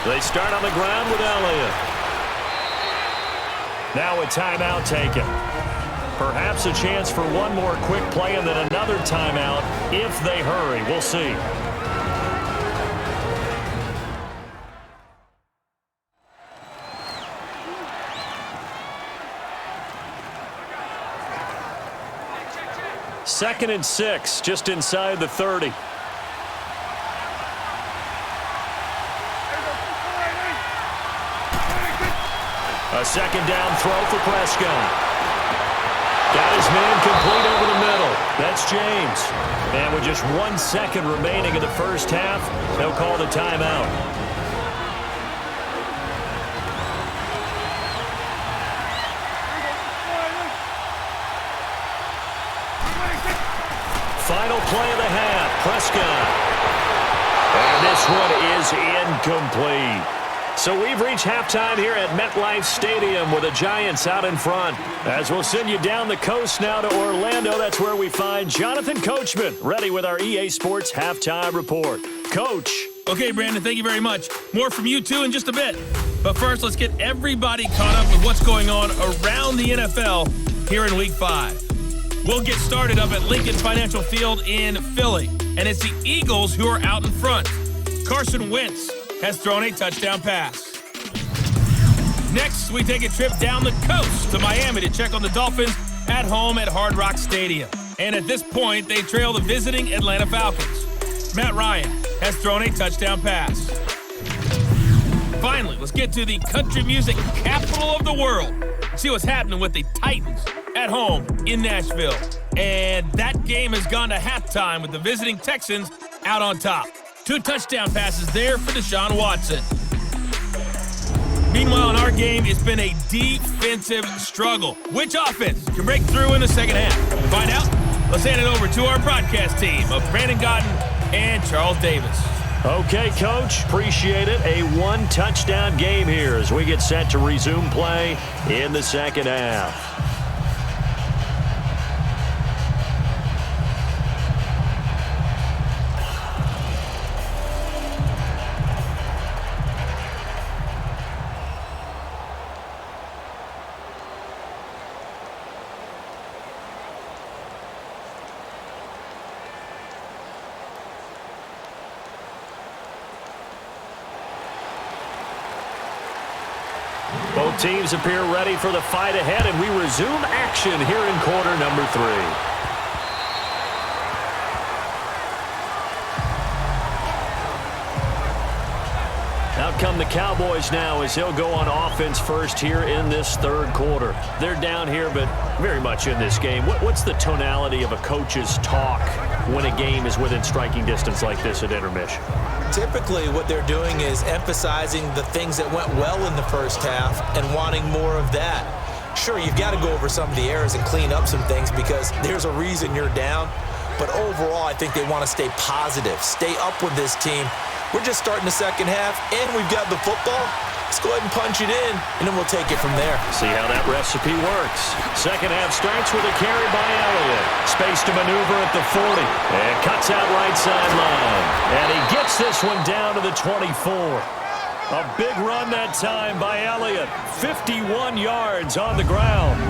They start on the ground with Elliott. Now a timeout taken. Perhaps a chance for one more quick play and then another timeout if they hurry. We'll see. Second and 6, just inside the 30. A second down throw for Prescott. Got his man complete over the middle. That's James. And with just 1 second remaining in the first half, they'll call the timeout. Final play of the half, Prescott. And this one is incomplete. So we've reached halftime here at MetLife Stadium with the Giants out in front. As we'll send you down the coast now to Orlando, that's where we find Jonathan Coachman, ready with our EA Sports Halftime Report. Coach. Okay, Brandon, thank you very much. More from you, too, in just a bit. But first, let's get everybody caught up with what's going on around the NFL here in Week 5. We'll get started up at Lincoln Financial Field in Philly, and it's the Eagles who are out in front. Carson Wentz has thrown a touchdown pass. Next, we take a trip down the coast to Miami to check on the Dolphins at home at Hard Rock Stadium. And at this point, they trail the visiting Atlanta Falcons. Matt Ryan has thrown a touchdown pass. Finally, let's get to the country music capital of the world. See what's happening with the Titans at home in Nashville. And that game has gone to halftime with the visiting Texans out on top. 2 touchdown passes there for Deshaun Watson. Meanwhile, in our game, it's been a defensive struggle. Which offense can break through in the second half? To find out, let's hand it over to our broadcast team of Brandon Godden and Charles Davis. Okay, Coach, appreciate it. A 1-touchdown game here as we get set to resume play in the second half. Both teams appear ready for the fight ahead, and we resume action here in quarter number 3. Out come the Cowboys now as he'll go on offense first here in this third quarter. They're down here, but very much in this game. What's the tonality of a coach's talk when a game is within striking distance like this at intermission? Typically, what they're doing is emphasizing the things that went well in the first half and wanting more of that. Sure, you've got to go over some of the errors and clean up some things because there's a reason you're down. But overall, I think they want to stay positive, stay up with this team. We're just starting the second half, and we've got the football. Let's go ahead and punch it in, and then we'll take it from there. See how that recipe works. Second half starts with a carry by Elliott. Space to maneuver at the 40. And cuts out right sideline. And he gets this one down to the 24. A big run that time by Elliott. 51 yards on the ground.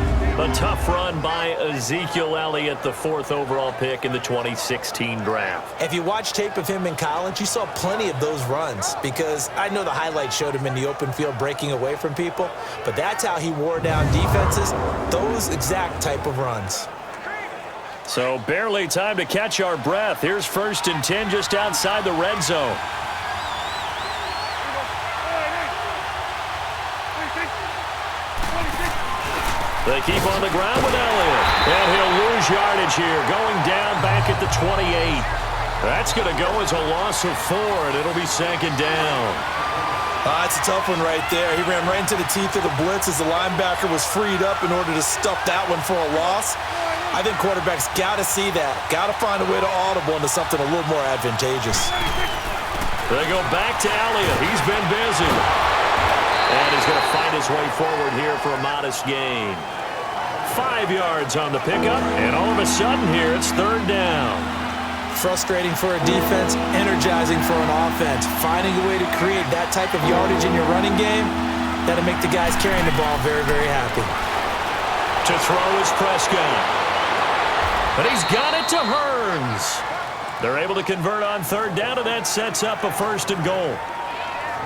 A tough run by Ezekiel Elliott, the 4th overall pick in the 2016 draft. If you watch tape of him in college, you saw plenty of those runs because I know the highlights showed him in the open field breaking away from people, but that's how he wore down defenses, those exact type of runs. So barely time to catch our breath. Here's 1st and 10 just outside the red zone. They keep on the ground with Elliott. And he'll lose yardage here, going down back at the 28. That's going to go as a loss of 4, and it'll be 2nd down. It's a tough one right there. He ran right into the teeth of the blitz as the linebacker was freed up in order to stuff that one for a loss. I think quarterbacks got to see that. Got to find a way to audible into something a little more advantageous. They go back to Elliott. He's been busy. And he's going to fight his way forward here for a modest gain. 5 yards on the pickup, and all of a sudden here it's third down. Frustrating for a defense, energizing for an offense. Finding a way to create that type of yardage in your running game, that'll make the guys carrying the ball very, very happy. To throw is Prescott. But he's got it to Hearns. They're able to convert on third down, and that sets up a 1st and goal.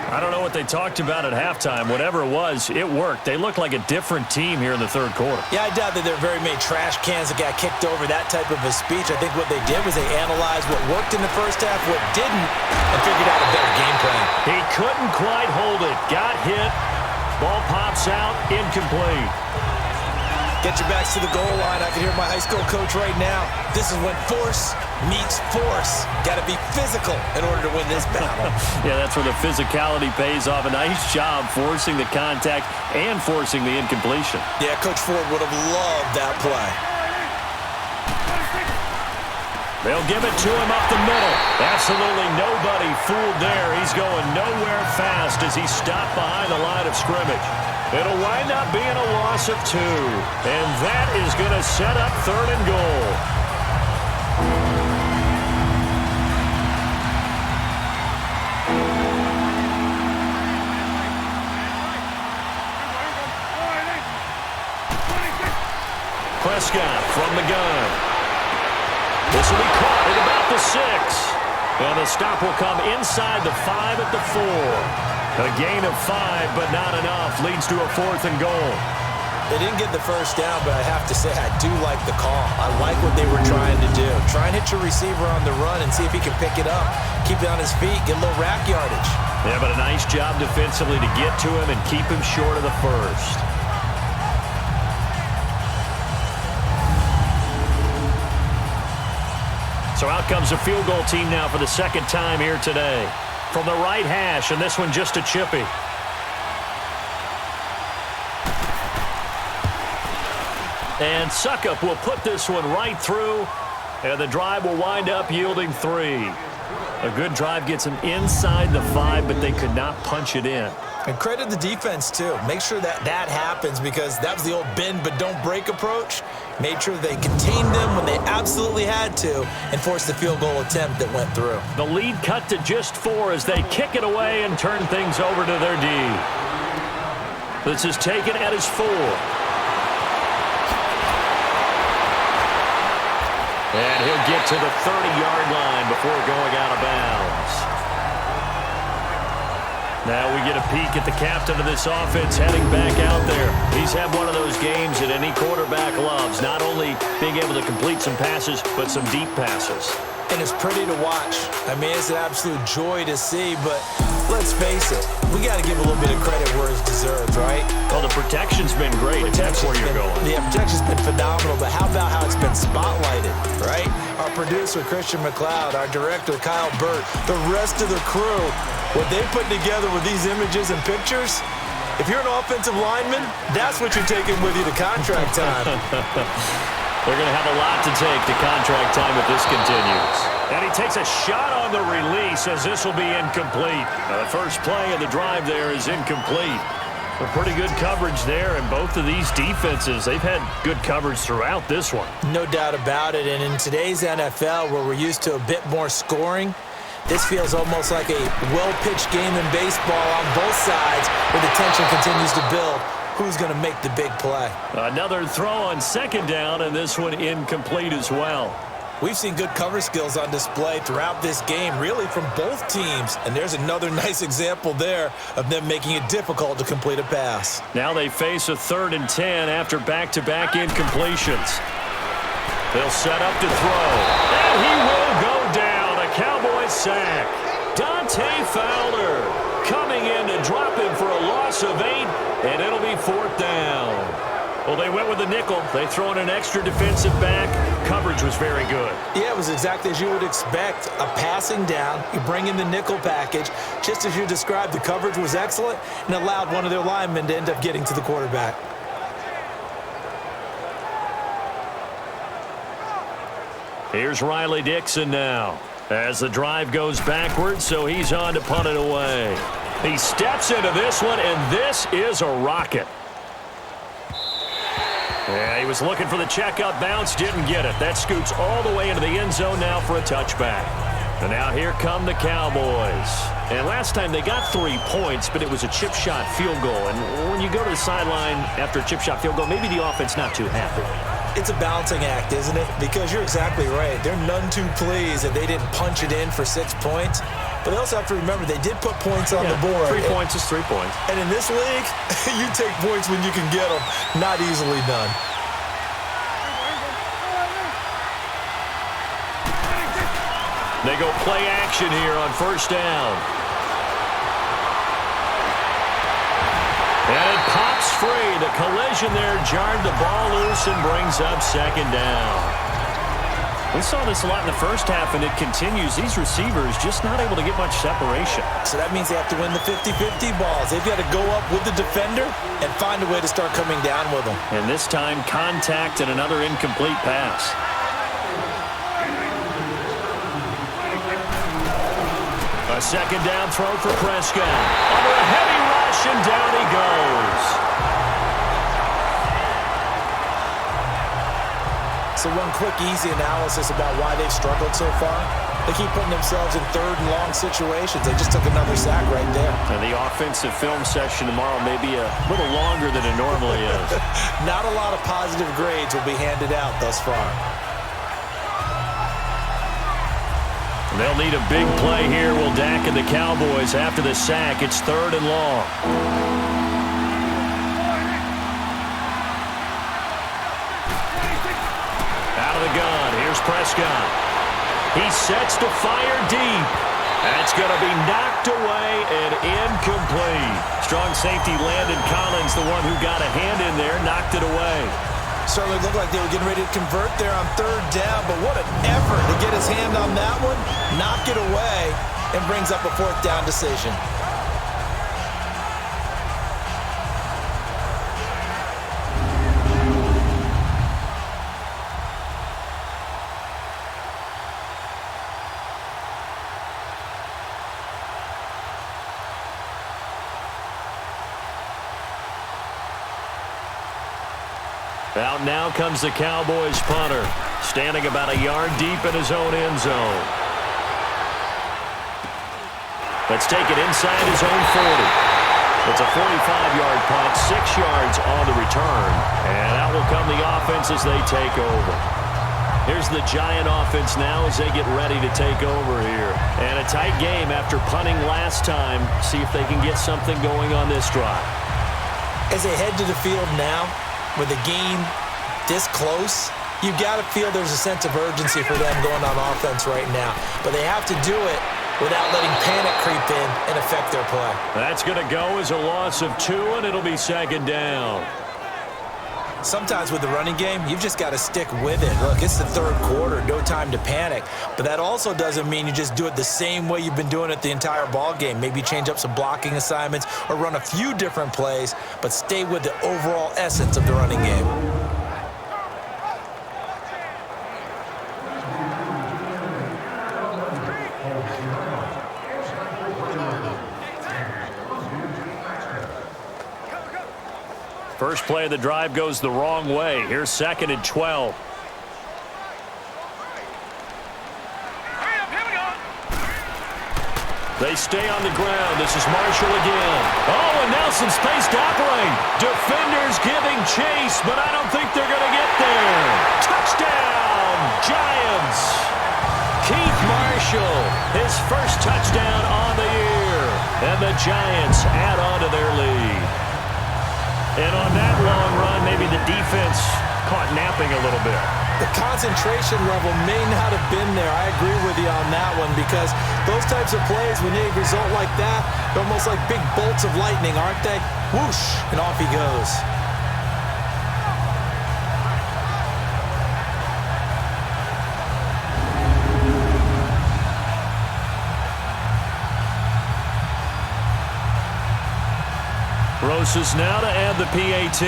I don't know what they talked about at halftime. Whatever it was, it worked. They looked like a different team here in the third quarter. Yeah, I doubt that there are very many trash cans that got kicked over, that type of a speech. I think what they did was they analyzed what worked in the first half, what didn't, and figured out a better game plan. He couldn't quite hold it. Got hit. Ball pops out. Incomplete. Get your backs to the goal line. I can hear my high school coach right now. This is when force meets force. Got to be physical in order to win this battle. Yeah, that's where the physicality pays off. A nice job forcing the contact and forcing the incompletion. Yeah, Coach Ford would have loved that play. They'll give it to him up the middle. Absolutely nobody fooled there. He's going nowhere fast as he's stopped behind the line of scrimmage. It'll wind up being a loss of 2. And that is going to set up 3rd and goal. Prescott from the gun. This will be caught at about the 6. And the stop will come inside the 5 at the 4. A gain of 5, but not enough. Leads to a 4th and goal. They didn't get the first down, but I have to say I do like the call. I like what they were trying to do. Try and hit your receiver on the run and see if he can pick it up. Keep it on his feet, get a little rack yardage. Yeah, but a nice job defensively to get to him and keep him short of the first. So out comes a field goal team now for the 2nd time here today. From the right hash, and this one just a chippy. And Suckup will put this one right through, and the drive will wind up yielding 3. A good drive gets them inside the 5, but they could not punch it in. And credit the defense, too. Make sure that that happens because that was the old bend but don't break approach. Made sure they contained them when they absolutely had to and forced the field goal attempt that went through. The lead cut to just 4 as they kick it away and turn things over to their D. This is taken at his 4. And he'll get to the 30-yard line before going out of bounds. Now we get a peek at the captain of this offense heading back out there. He's had one of those games that any quarterback loves, not only being able to complete some passes, but some deep passes. And it's pretty to watch. I mean, it's an absolute joy to see, but let's face it, we got to give a little bit of credit where it's deserved, right? Well, the protection's been great, if that's where you're going. Yeah, protection's been phenomenal, but how about how it's been spotlighted, right? Our producer, Christian McLeod, our director, Kyle Burt, the rest of the crew, what they put together with these images and pictures, if you're an offensive lineman, that's what you're taking with you to contract time. They're going to have a lot to take to contract time if this continues. And he takes a shot on the release as this will be incomplete. The first play of the drive there is incomplete. But pretty good coverage there, and both of these defenses, they've had good coverage throughout this one. No doubt about it, and in today's NFL where we're used to a bit more scoring, this feels almost like a well-pitched game in baseball on both sides where the tension continues to build. Who's going to make the big play? Another throw on 2nd down, and this one incomplete as well. We've seen good cover skills on display throughout this game, really from both teams. And there's another nice example there of them making it difficult to complete a pass. Now they face a 3rd and 10 after back-to-back incompletions. They'll set up to throw. And he will go down. A Cowboy sack. Dante Fowler coming in to drop him for a loss of 8, and it'll be 4th down. Well, they went with the nickel. They throw in an extra defensive back. Coverage was very good. Yeah, it was exactly as you would expect. A passing down. You bring in the nickel package. Just as you described, the coverage was excellent and allowed one of their linemen to end up getting to the quarterback. Here's Riley Dixon now as the drive goes backwards, so he's on to punt it away. He steps into this one, and this is a rocket. Yeah, he he was looking for the checkup bounce, didn't get it. That scoots all the way into the end zone now for a touchback. And now here come the Cowboys. And last time they got 3 points, but it was a chip shot field goal. And when you go to the sideline after a chip shot field goal, maybe the offense not too happy. It's a balancing act, isn't it? Because you're exactly right. They're none too pleased that they didn't punch it in for 6 points. But they also have to remember they did put points on the board. 3 points is 3 points. And in this league, you take points when you can get them. Not easily done. They go play action here on first down. And it pops free. The collision there jarred the ball loose and brings up second down. We saw this a lot in the first half, and it continues. These receivers just not able to get much separation. So that means they have to win the 50-50 balls. They've got to go up with the defender and find a way to start coming down with them. And this time, contact and another incomplete pass. A second down throw for Prescott. Under a heavy rush, and down he goes. So one quick, easy analysis about why they've struggled so far. They keep putting themselves in third and long situations. They just took another sack right there. And the offensive film session tomorrow may be a little longer than it normally is. Not a lot of positive grades will be handed out thus far. They'll need a big play here. Will Dak and the Cowboys after the sack. It's third and long. Out of the gun. Here's Prescott. He sets to fire deep. That's going to be knocked away and incomplete. Strong safety Landon Collins, the one who got a hand in there, knocked it away. Certainly looked like they were getting ready to convert there on third down, but what an effort to get his hand on that one, knock it away, and brings up a fourth down decision. Out now comes the Cowboys punter, standing about a yard deep in his own end zone. Let's take it inside his own 40. It's a 45-yard punt, 6 yards on the return. And out will come the offense as they take over. Here's the Giant offense now as they get ready to take over here. And a tight game after punting last time. See if they can get something going on this drive. As they head to the field now, with the game this close, you've got to feel there's a sense of urgency for them going on offense right now. But they have to do it without letting panic creep in and affect their play. That's going to go as a loss of 2, and it'll be second down. Sometimes with the running game, you've just got to stick with it. Look, it's the third quarter, no time to panic. But that also doesn't mean you just do it the same way you've been doing it the entire ball game. Maybe change up some blocking assignments or run a few different plays, but stay with the overall essence of the running game. First play of the drive goes the wrong way. Here's second and 12. They stay on the ground. This is Marshall again. Oh, and Nelson space to operate. Defenders giving chase, but I don't think they're going to get there. Touchdown, Giants. Keith Marshall, his first touchdown on the year. And the Giants add on to their lead. And on that long run, maybe the defense caught napping a little bit. The concentration level may not have been there. I agree with you on that one because those types of plays, when they result like that, they're almost like big bolts of lightning, aren't they? Whoosh, and off he goes. Rosas now to add the PAT.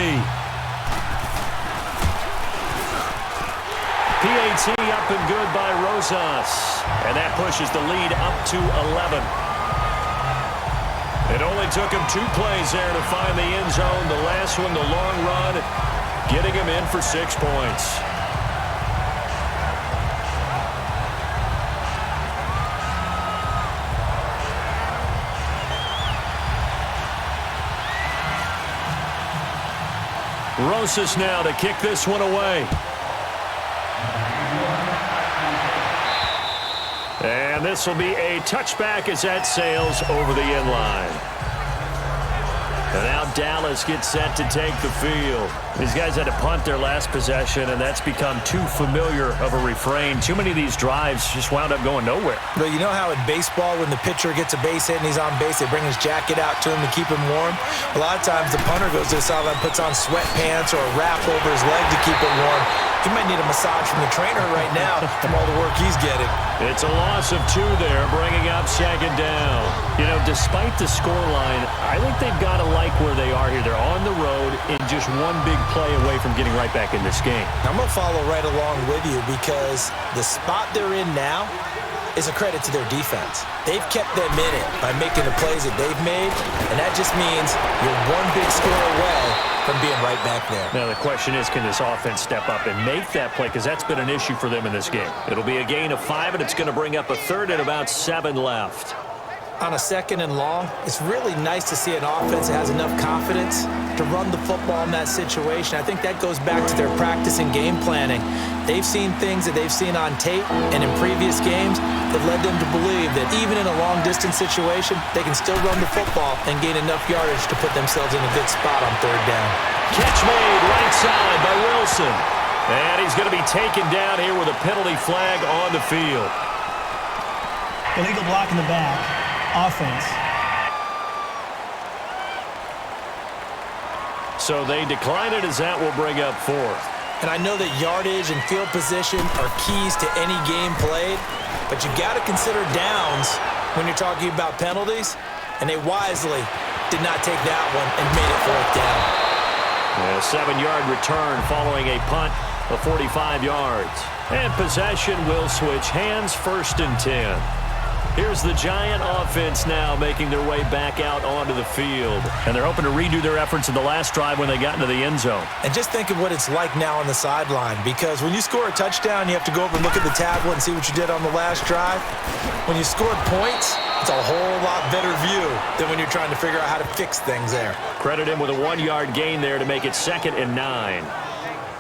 PAT up and good by Rosas. And that pushes the lead up to 11. It only took him 2 plays there to find the end zone. The last one, the long run. getting him in for 6 points. Rosas now to kick this one away. And this will be a touchback as that sails over the end line. And now Dallas gets set to take the field. These guys had to punt their last possession, and that's become too familiar of a refrain. Too many of these drives just wound up going nowhere. But you know how in baseball, when the pitcher gets a base hit and he's on base, they bring his jacket out to him to keep him warm? A lot of times the punter goes to the sideline, puts on sweatpants or a wrap over his leg to keep it warm. He might need a massage from the trainer right now from all the work he's getting. It's a loss of 2 there, bringing up 2nd down. You know, despite the scoreline, I think they've got to like where they are here. They're on the road in just one big play away from getting right back in this game. I'm going to follow right along with you because the spot they're in now is a credit to their defense. They've kept them in it by making the plays that they've made, and that just means you're one big score away from being right back there. Now the question is, can this offense step up and make that play? Because that's been an issue for them in this game. It'll be a gain of 5, and it's going to bring up a 3rd and about 7 left. On a 2nd and long, it's really nice to see an offense that has enough confidence to run the football in that situation. I think that goes back to their practice and game planning. They've seen things that they've seen on tape and in previous games that led them to believe that even in a long-distance situation, they can still run the football and gain enough yardage to put themselves in a good spot on 3rd down. Catch made right side by Wilson. And he's going to be taken down here with a penalty flag on the field. Illegal block in the back. Offense. So they decline it as that will bring up 4th. And I know that yardage and field position are keys to any game played, but you got to consider downs when you're talking about penalties, and they wisely did not take that one and made it 4th down. A 7-yard return following a punt of 45 yards. And possession will switch hands, 1st and 10. Here's the Giant offense now making their way back out onto the field. And they're hoping to redo their efforts in the last drive when they got into the end zone. And just think of what it's like now on the sideline, because when you score a touchdown, you have to go over and look at the tablet and see what you did on the last drive. When you scored points, it's a whole lot better view than when you're trying to figure out how to fix things there. Credit him with a 1-yard gain there to make it 2nd and 9.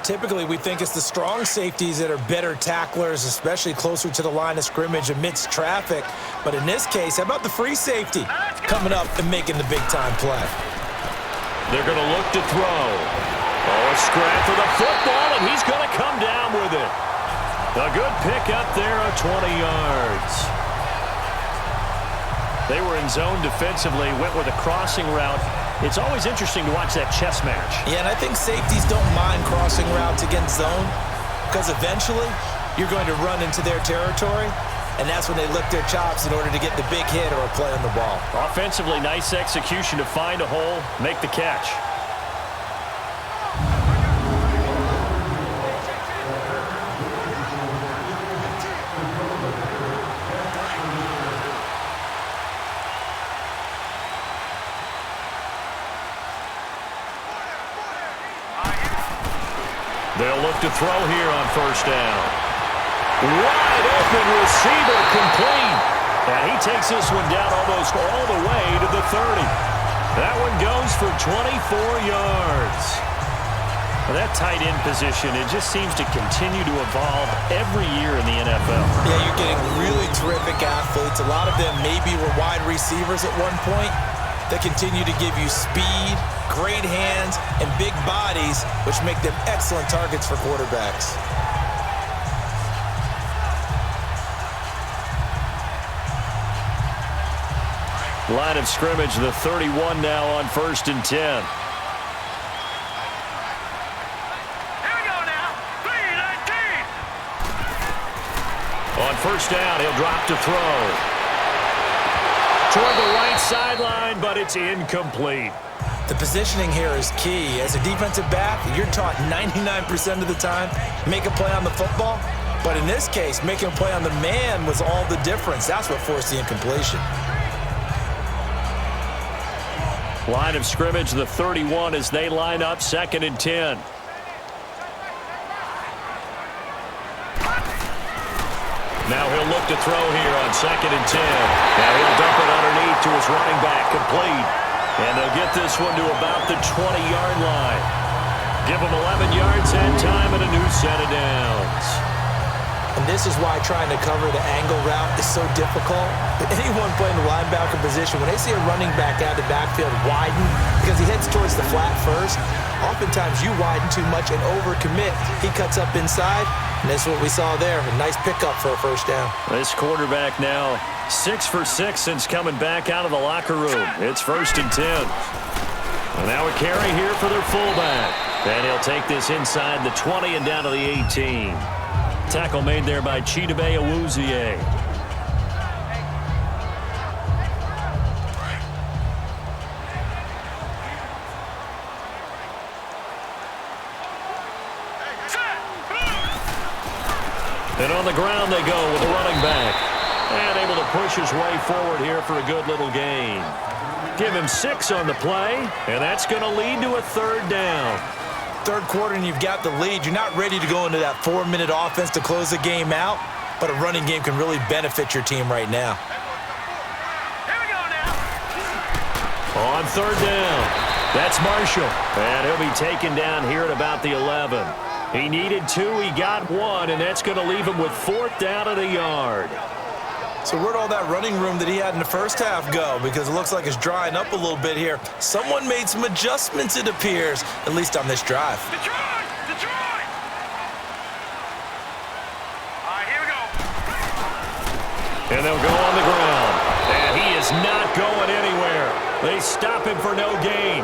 Typically, we think it's the strong safeties that are better tacklers, especially closer to the line of scrimmage amidst traffic. But in this case, how about the free safety coming up and making the big-time play? They're going to look to throw. Oh, a scrap for the football, and he's going to come down with it. A good pick up there of 20 yards. They were in zone defensively, went with a crossing route. It's always interesting to watch that chess match. Yeah, and I think safeties don't mind crossing routes against zone because eventually you're going to run into their territory, and that's when they lick their chops in order to get the big hit or a play on the ball. Offensively, nice execution to find a hole, make the catch. They'll look to throw here on 1st down. Wide open receiver complete. And he takes this one down almost all the way to the 30. That one goes for 24 yards. Well, that tight end position, it just seems to continue to evolve every year in the NFL. Yeah, you're getting really terrific athletes. A lot of them maybe were wide receivers at one point. They continue to give you speed, great hands, and big bodies, which make them excellent targets for quarterbacks. Line of scrimmage, the 31 now on 1st and 10. Here we go now. 3-19. On 1st down, he'll drop to throw. Toward the right sideline, but it's incomplete. The positioning here is key. As a defensive back, you're taught 99% of the time, make a play on the football. But in this case, making a play on the man was all the difference. That's what forced the incompletion. Line of scrimmage, the 31 as they line up 2nd and 10. Now he'll look to throw here on 2nd and 10. Now he'll dump it underneath to his running back, complete. And they'll get this one to about the 20-yard line. Give him 11 yards that time and a new set of downs. And this is why trying to cover the angle route is so difficult. Anyone playing the linebacker position, when they see a running back out of the backfield widen because he heads towards the flat first, oftentimes you widen too much and overcommit. He cuts up inside, and this is what we saw there. A nice pickup for a first down. This quarterback now 6 for 6 since coming back out of the locker room. It's 1st and 10. And now a carry here for their fullback. And he'll take this inside the 20 and down to the 18. Tackle made there by Chidobe Awuzie. And on the ground they go with the running back. And able to push his way forward here for a good little gain. Give him 6 on the play, and that's going to lead to a 3rd down. Third quarter and you've got the lead. You're not ready to go into that 4-minute offense to close the game out, but a running game can really benefit your team right now. Here we go now. On 3rd down, that's Marshall, and he'll be taken down here at about the 11. He needed 2, he got 1, and that's going to leave him with 4th down and a yard. So where'd all that running room that he had in the first half go? Because it looks like it's drying up a little bit here. Someone made some adjustments, it appears, at least on this drive. Detroit! Detroit! All right, here we go. And they'll go on the ground. And he is not going anywhere. They stop him for no gain.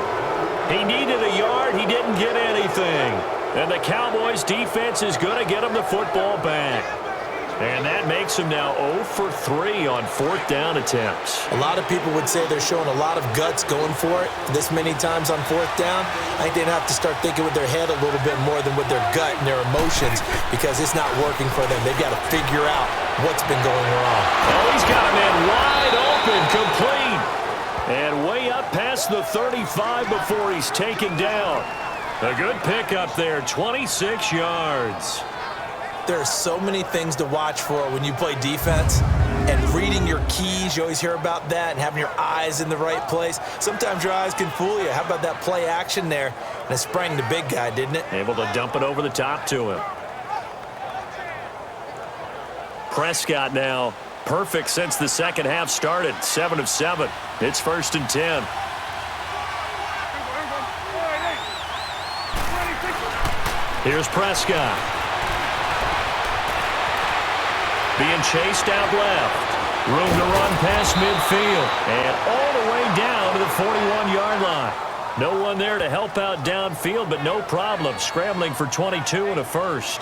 He needed a yard. He didn't get anything. And the Cowboys' defense is going to get him the football back. And that makes him now 0 for 3 on 4th down attempts. A lot of people would say they're showing a lot of guts going for it this many times on 4th down. I think they'd have to start thinking with their head a little bit more than with their gut and their emotions because it's not working for them. They've got to figure out what's been going wrong. Oh, he's got a man wide open, complete. And way up past the 35 before he's taken down. A good pickup there, 26 yards. There are so many things to watch for when you play defense, and reading your keys, you always hear about that, and having your eyes in the right place. Sometimes your eyes can fool you. How about that play action there? And it sprang the big guy, didn't it? Able to dump it over the top to him. Prescott now perfect since the second half started, 7 of 7. It's 1st and 10. Here's Prescott. Being chased out left. Room to run past midfield. And all the way down to the 41-yard line. No one there to help out downfield, but no problem. Scrambling for 22 and a first.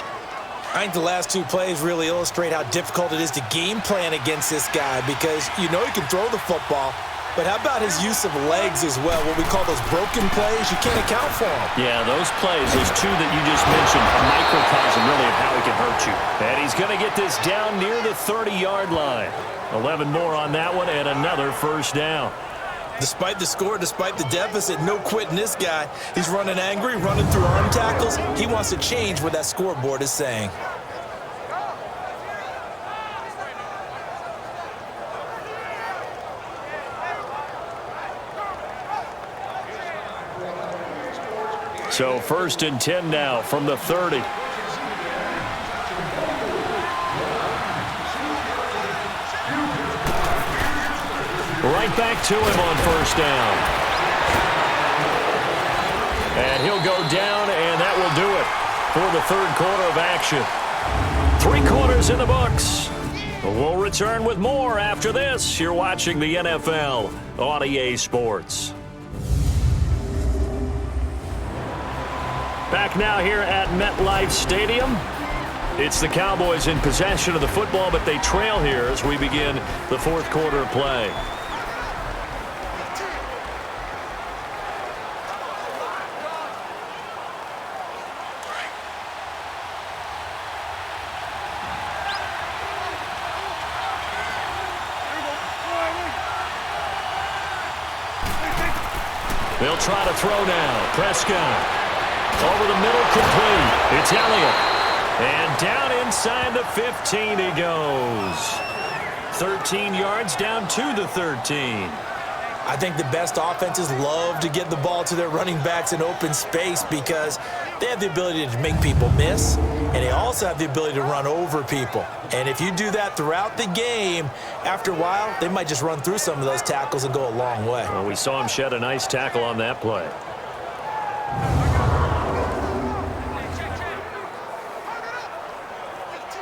I think the last 2 plays really illustrate how difficult it is to game plan against this guy because you know he can throw the football, but how about his use of legs as well? What we call those broken plays, you can't account for them. Yeah, those plays, those 2 that you just mentioned, a microcosm really of how he can hurt you. And he's going to get this down near the 30-yard line. 11 more on that one and another first down. Despite the score, despite the deficit, no quitting this guy. He's running angry, running through arm tackles. He wants to change what that scoreboard is saying. So 1st and 10 now from the 30. Right back to him on 1st down. And he'll go down, and that will do it for the 3rd quarter of action. 3 quarters in the books. We'll return with more after this. You're watching the NFL on EA Sports. Back now here at MetLife Stadium. It's the Cowboys in possession of the football, but they trail here as we begin the 4th quarter of play. They'll try to throw now. Prescott. Over the middle, complete. It's Elliott. And down inside the 15 he goes. 13 yards down to the 13. I think the best offenses love to get the ball to their running backs in open space because they have the ability to make people miss, and they also have the ability to run over people. And if you do that throughout the game, after a while, they might just run through some of those tackles and go a long way. Well, we saw him shed a nice tackle on that play.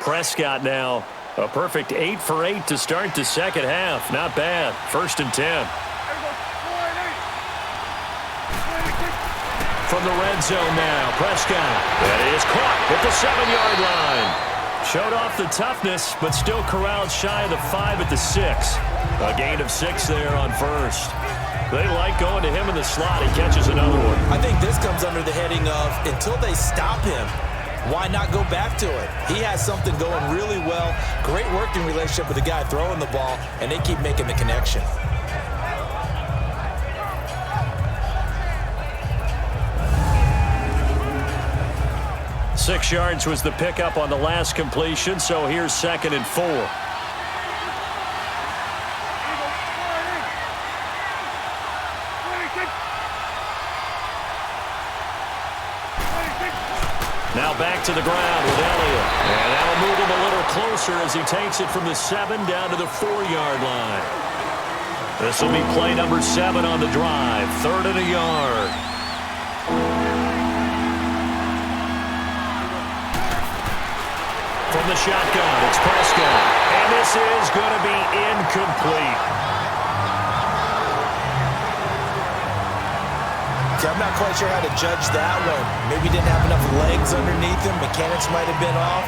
Prescott now, a perfect 8 for 8 to start the second half. Not bad. 1st and 10. From the red zone now, Prescott. That is caught at the 7-yard line. Showed off the toughness, but still corralled shy of the 5 at the 6. A gain of 6 there on 1st. They like going to him in the slot. He catches another one. I think this comes under the heading of until they stop him, why not go back to it? He has something going really well. Great working relationship with the guy throwing the ball, and they keep making the connection. 6 yards was the pickup on the last completion, so here's 2nd and 4. Now back to the ground with Elliott. And that'll move him a little closer as he takes it from the 7 down to the 4-yard line. This will be play number 7 on the drive. 3rd and a yard. From the shotgun, it's Prescott. And this is going to be incomplete. I'm not quite sure how to judge that one. Maybe he didn't have enough legs underneath him. Mechanics might have been off.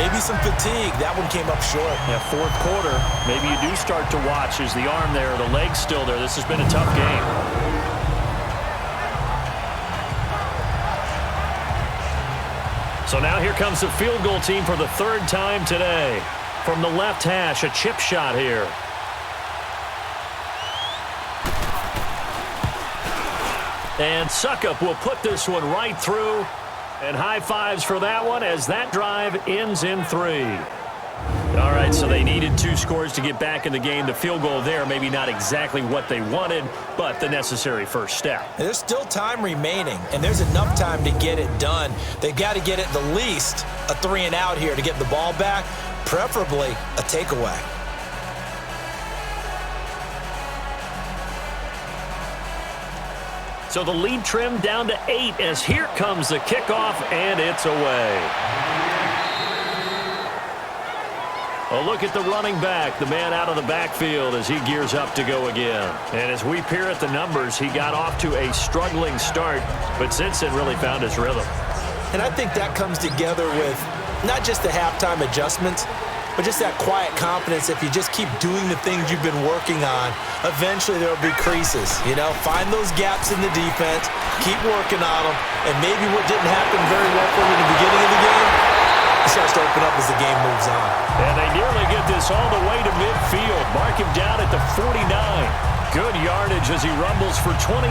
Maybe some fatigue. That one came up short. Yeah, 4th quarter. Maybe you do start to watch. Is the arm there, the leg's still there? This has been a tough game. So now here comes the field goal team for the 3rd time today. From the left hash, a chip shot here. And Suckup will put this one right through. And high fives for that one as that drive ends in 3. All right, so they needed 2 scores to get back in the game. The field goal there, maybe not exactly what they wanted, but the necessary first step. There's still time remaining, and there's enough time to get it done. They've got to get at the least a 3-and-out here to get the ball back, preferably a takeaway. So the lead trimmed down to 8 as here comes the kickoff, and it's away. A look at the running back, the man out of the backfield as he gears up to go again. And as we peer at the numbers, he got off to a struggling start, but since then really found his rhythm. And I think that comes together with not just the halftime adjustments, but just that quiet confidence. If you just keep doing the things you've been working on, eventually there will be creases. You know, find those gaps in the defense, keep working on them, and maybe what didn't happen very well for you in the beginning of the game, it starts to open up as the game moves on. And they nearly get this all the way to midfield. Mark him down at the 49. Good yardage as he rumbles for 24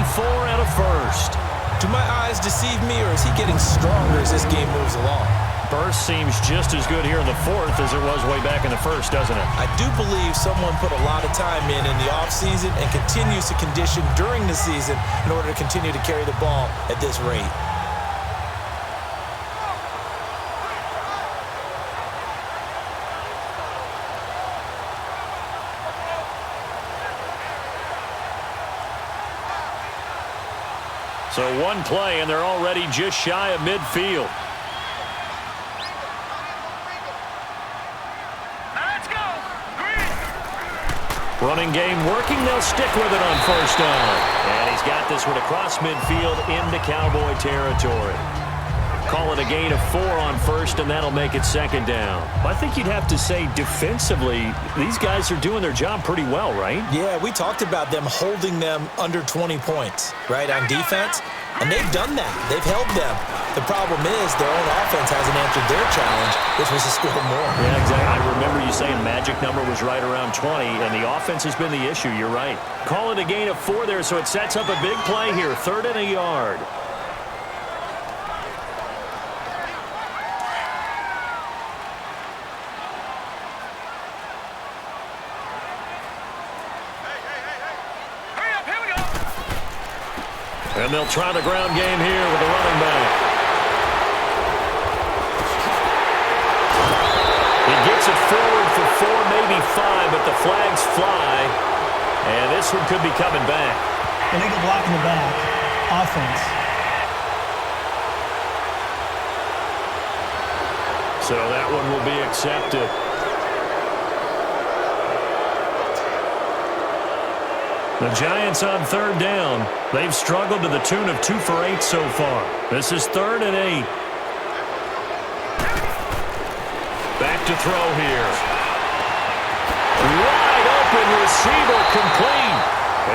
and a first. Do my eyes deceive me, or is he getting stronger as this game moves along? Burst seems just as good here in the 4th as it was way back in the 1st, doesn't it? I do believe someone put a lot of time in the offseason and continues to condition during the season in order to continue to carry the ball at this rate. So one play, and they're already just shy of midfield. Let's go. Green. Running game working. They'll stick with it on 1st down. And he's got this one across midfield into Cowboy territory. Call it a gain of 4 on 1st, and that'll make it 2nd down. I think you'd have to say defensively, these guys are doing their job pretty well, right? Yeah, we talked about them holding them under 20 points, right, on defense, and they've done that. They've held them. The problem is their own offense hasn't answered their challenge, which was to score more. Yeah, exactly. I remember you saying magic number was right around 20, and the offense has been the issue. You're right. Call it a gain of 4 there, so it sets up a big play here. 3rd and a yard. And they'll try the ground game here with the running back. He gets it forward for 4, maybe 5, but the flags fly. And this one could be coming back. Illegal block in the back. Offense. So that one will be accepted. The Giants on 3rd down. They've struggled to the tune of 2 for 8 so far. This is 3rd and 8. Back to throw here. Wide open receiver complete.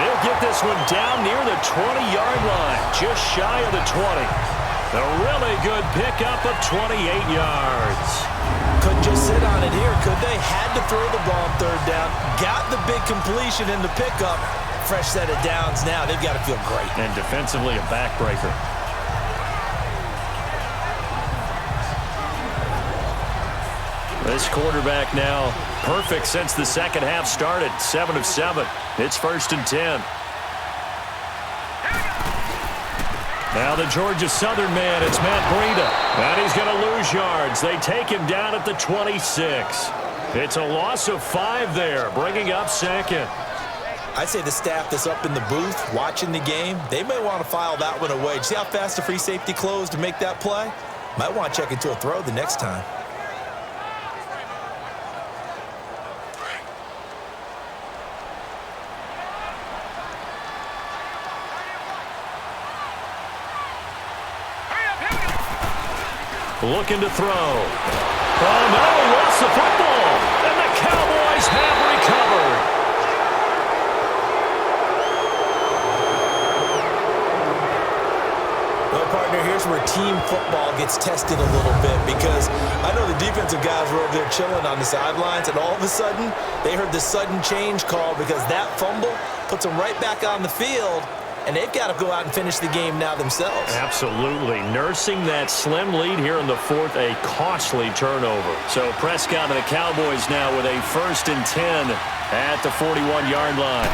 He'll get this one down near the 20-yard line, just shy of the 20. A really good pickup of 28 yards. Couldn't just sit on it here, could they? Had to throw the ball on 3rd down. Got the big completion in the pickup. Fresh set of downs now. They've got to feel great. And defensively, a backbreaker. This quarterback now perfect since the second half started. 7 of 7. It's 1st and 10. Now the Georgia Southern man, it's Matt Breida. And he's going to lose yards. They take him down at the 26. It's a loss of 5 there, bringing up 2nd. I'd say the staff that's up in the booth watching the game, they may want to file that one away. See how fast the free safety closed to make that play? Might want to check into a throw the next time. Looking to throw. Oh, no, lost the football. And the Cowboys have recovered. Well, partner, here's where team football gets tested a little bit, because I know the defensive guys were over there chilling on the sidelines, and all of a sudden, they heard the sudden change call because that fumble puts them right back on the field. And they've got to go out and finish the game now themselves. Absolutely. Nursing that slim lead here in the 4th, a costly turnover. So Prescott and the Cowboys now with a 1st and 10 at the 41-yard line.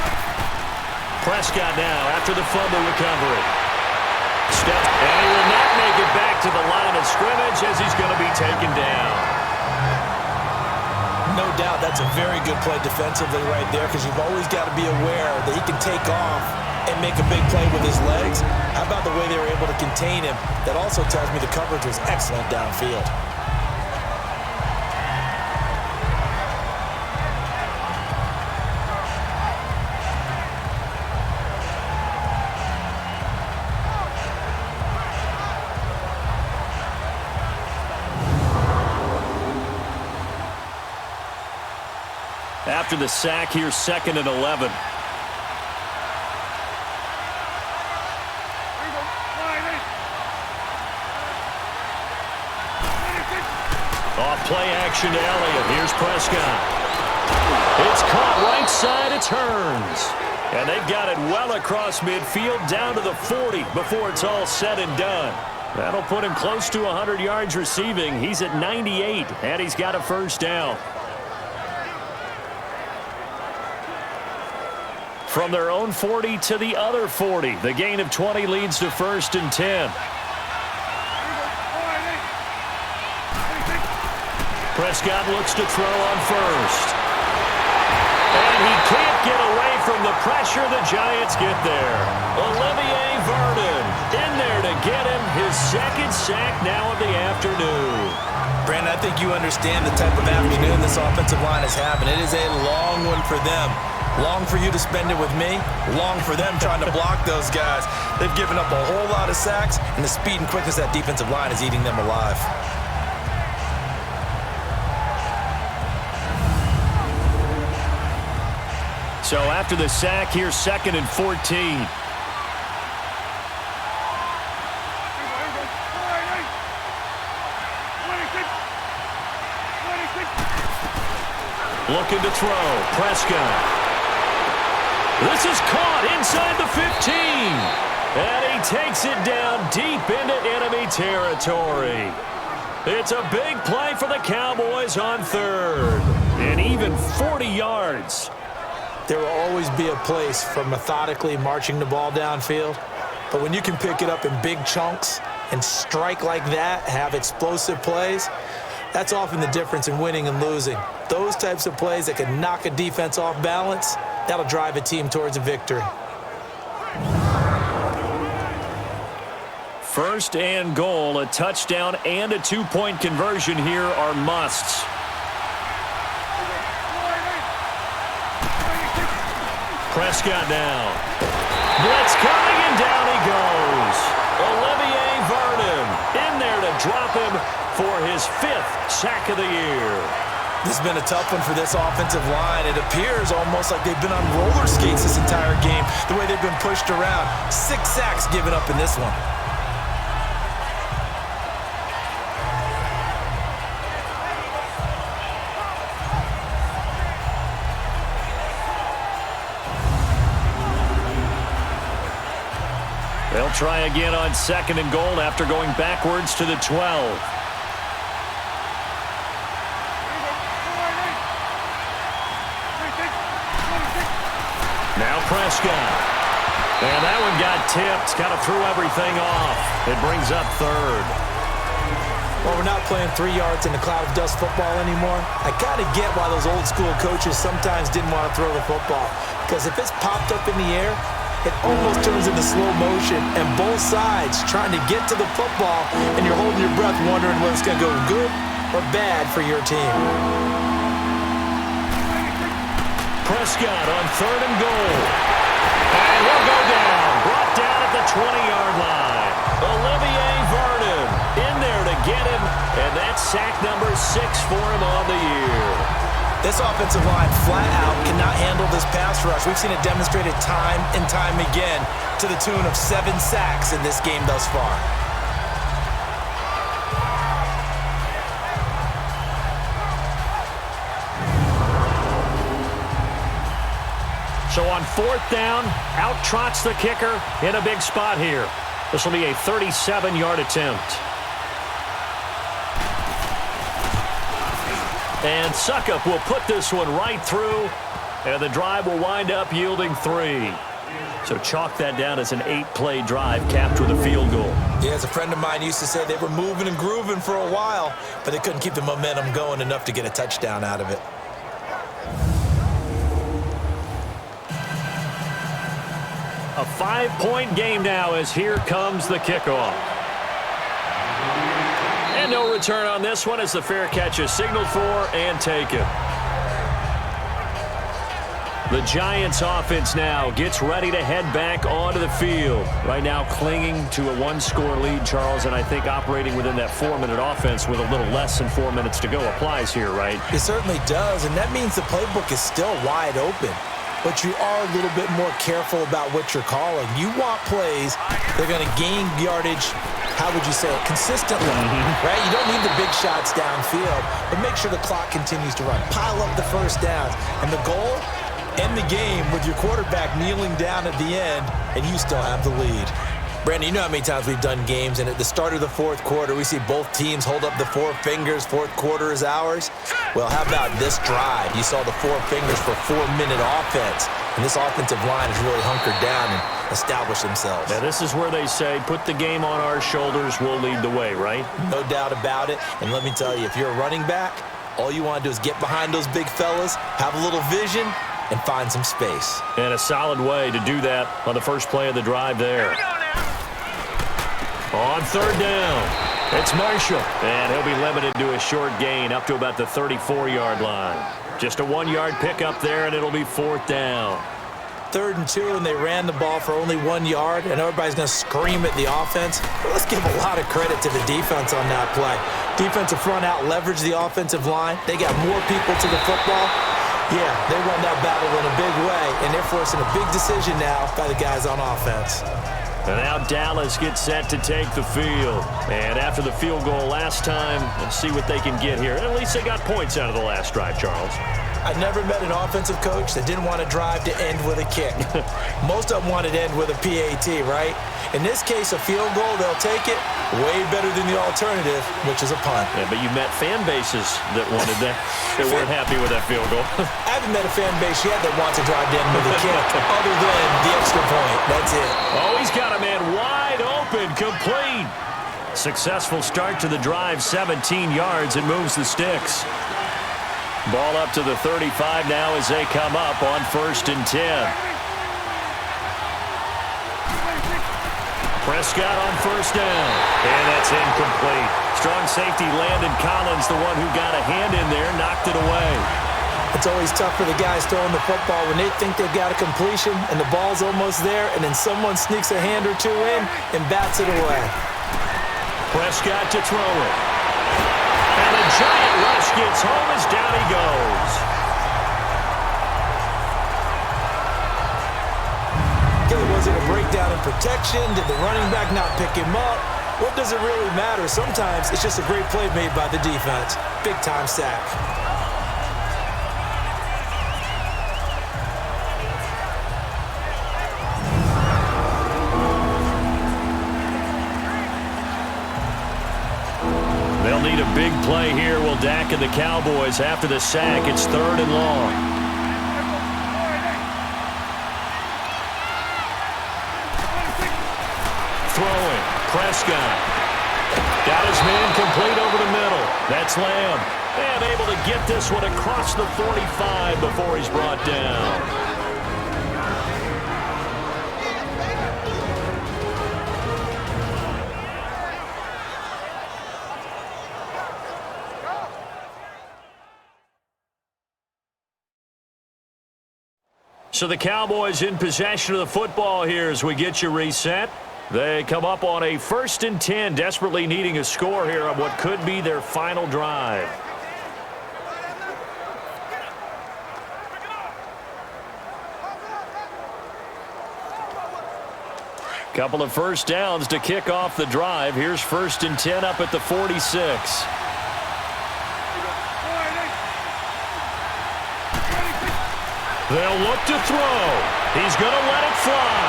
Prescott now after the fumble recovery. And he will not make it back to the line of scrimmage as he's going to be taken down. No doubt that's a very good play defensively right there, because you've always got to be aware that he can take off and make a big play with his legs. How about the way they were able to contain him? That also tells me the coverage was excellent downfield. After the sack, here's 2nd and 11. Off play action to Elliott. Here's Prescott. It's caught right side. It turns. And they've got it well across midfield down to the 40 before it's all said and done. That'll put him close to 100 yards receiving. He's at 98, and he's got a 1st down. From their own 40 to the other 40. The gain of 20 leads to 1st and 10. Prescott looks to throw on 1st. And he can't get away from the pressure. The Giants get there. Olivier Vernon in there to get him his 2nd sack now of the afternoon. Brandon, I think you understand the type of afternoon this offensive line is having. It is a long one for them. Long for you to spend it with me. Long for them trying to block those guys. They've given up a whole lot of sacks, and the speed and quickness of that defensive line is eating them alive. So after the sack, here's 2nd and 14. Looking to throw. Prescott. This is caught inside the 15. And he takes it down deep into enemy territory. It's a big play for the Cowboys on 3rd. And even 40 yards. There will always be a place for methodically marching the ball downfield. But when you can pick it up in big chunks and strike like that, have explosive plays, that's often the difference in winning and losing. Those types of plays that can knock a defense off balance, that'll drive a team towards a victory. First and goal, a touchdown and a two-point conversion here are musts. Prescott down. Blitz coming, and down he goes. Olivier Vernon in there to drop him for his 5th sack of the year. This has been a tough one for this offensive line. It appears almost like they've been on roller skates this entire game, the way they've been pushed around. 6 sacks given up in this one. They'll try again on 2nd and goal after going backwards to the 12. Now Prescott. And that one got tipped. Kind of threw everything off. It brings up 3rd. Well, we're not playing 3 yards in the cloud of dust football anymore. I kind of get why those old school coaches sometimes didn't want to throw the football. Because if it's popped up in the air, it almost turns into slow motion, and both sides trying to get to the football, and you're holding your breath wondering whether it's going to go good or bad for your team. Prescott on 3rd and goal. And he'll go down. Brought down at the 20-yard line. Olivier Vernon in there to get him, and that's sack number 6 for him on the year. This offensive line flat out cannot handle this pass rush. We've seen it demonstrated time and time again to the tune of 7 sacks in this game thus far. So on 4th down, out trots the kicker in a big spot here. This will be a 37-yard attempt. And Suckup will put this one right through, and the drive will wind up yielding 3. So chalk that down as an 8-play drive capped with a field goal. Yeah, as a friend of mine used to say, they were moving and grooving for a while, but they couldn't keep the momentum going enough to get a touchdown out of it. A 5-point game now as here comes the kickoff. And no return on this one as the fair catch is signaled for and taken. The Giants offense now gets ready to head back onto the field. Right now clinging to a 1-score lead, Charles, and I think operating within that 4-minute offense with a little less than 4 minutes to go applies here, right? It certainly does, and that means the playbook is still wide open. But you are a little bit more careful about what you're calling. You want plays that are going to gain yardage, how would you say it, consistently, right? You don't need the big shots downfield, but make sure the clock continues to run. Pile up the first downs. And the goal, end the game with your quarterback kneeling down at the end, and you still have the lead. Brandon, you know how many times we've done games, and at the start of the 4th quarter, we see both teams hold up the 4 fingers, 4th quarter is ours. Well, how about this drive? You saw the 4 fingers for 4-minute offense, and this offensive line has really hunkered down and established themselves. Now, this is where they say, put the game on our shoulders, we'll lead the way, right? No doubt about it, and let me tell you, if you're a running back, all you want to do is get behind those big fellas, have a little vision, and find some space. And a solid way to do that on the first play of the drive there. On 3rd down, it's Marshall, and he'll be limited to a short gain up to about the 34-yard line. Just a 1-yard pickup there, and it'll be 4th down. 3rd and 2, and they ran the ball for only 1 yard, and everybody's going to scream at the offense. But let's give a lot of credit to the defense on that play. Defensive front out leveraged the offensive line. They got more people to the football. Yeah, they won that battle in a big way, and they're forcing a big decision now by the guys on offense. And now Dallas gets set to take the field. And after the field goal last time, let's see what they can get here. At least they got points out of the last drive, Charles. I never met an offensive coach that didn't want to drive to end with a kick. Most of them wanted to end with a PAT, right? In this case, a field goal, they'll take it. Way better than the alternative, which is a punt. Yeah, but you met fan bases that wanted that, that weren't happy with that field goal. I haven't met a fan base yet that wants to drive to end with a kick, other than the extra point. That's it. Oh, he's got a man wide open, complete. Successful start to the drive, 17 yards, and moves the sticks. Ball up to the 35 now as they come up on 1st and 10. Prescott on 1st down. And that's incomplete. Strong safety Landon Collins, the one who got a hand in there, knocked it away. It's always tough for the guys throwing the football when they think they've got a completion and the ball's almost there, and then someone sneaks a hand or two in and bats it away. Prescott to throw it. And a giant rush gets home as down he goes. Okay, was it a breakdown in protection? Did the running back not pick him up? What does it really matter? Sometimes it's just a great play made by the defense. Big-time sack. They'll need a big play here. Will Dak and the Cowboys after the sack. It's 3rd and long. Throwing. Prescott. Got his man complete over the middle. That's Lamb. And able to get this one across the 45 before he's brought down. So the Cowboys in possession of the football here as we get you reset. They come up on a 1st and 10, desperately needing a score here on what could be their final drive. Couple of 1st downs to kick off the drive. Here's 1st and 10 up at the 46. They'll look to throw. He's going to let it fly.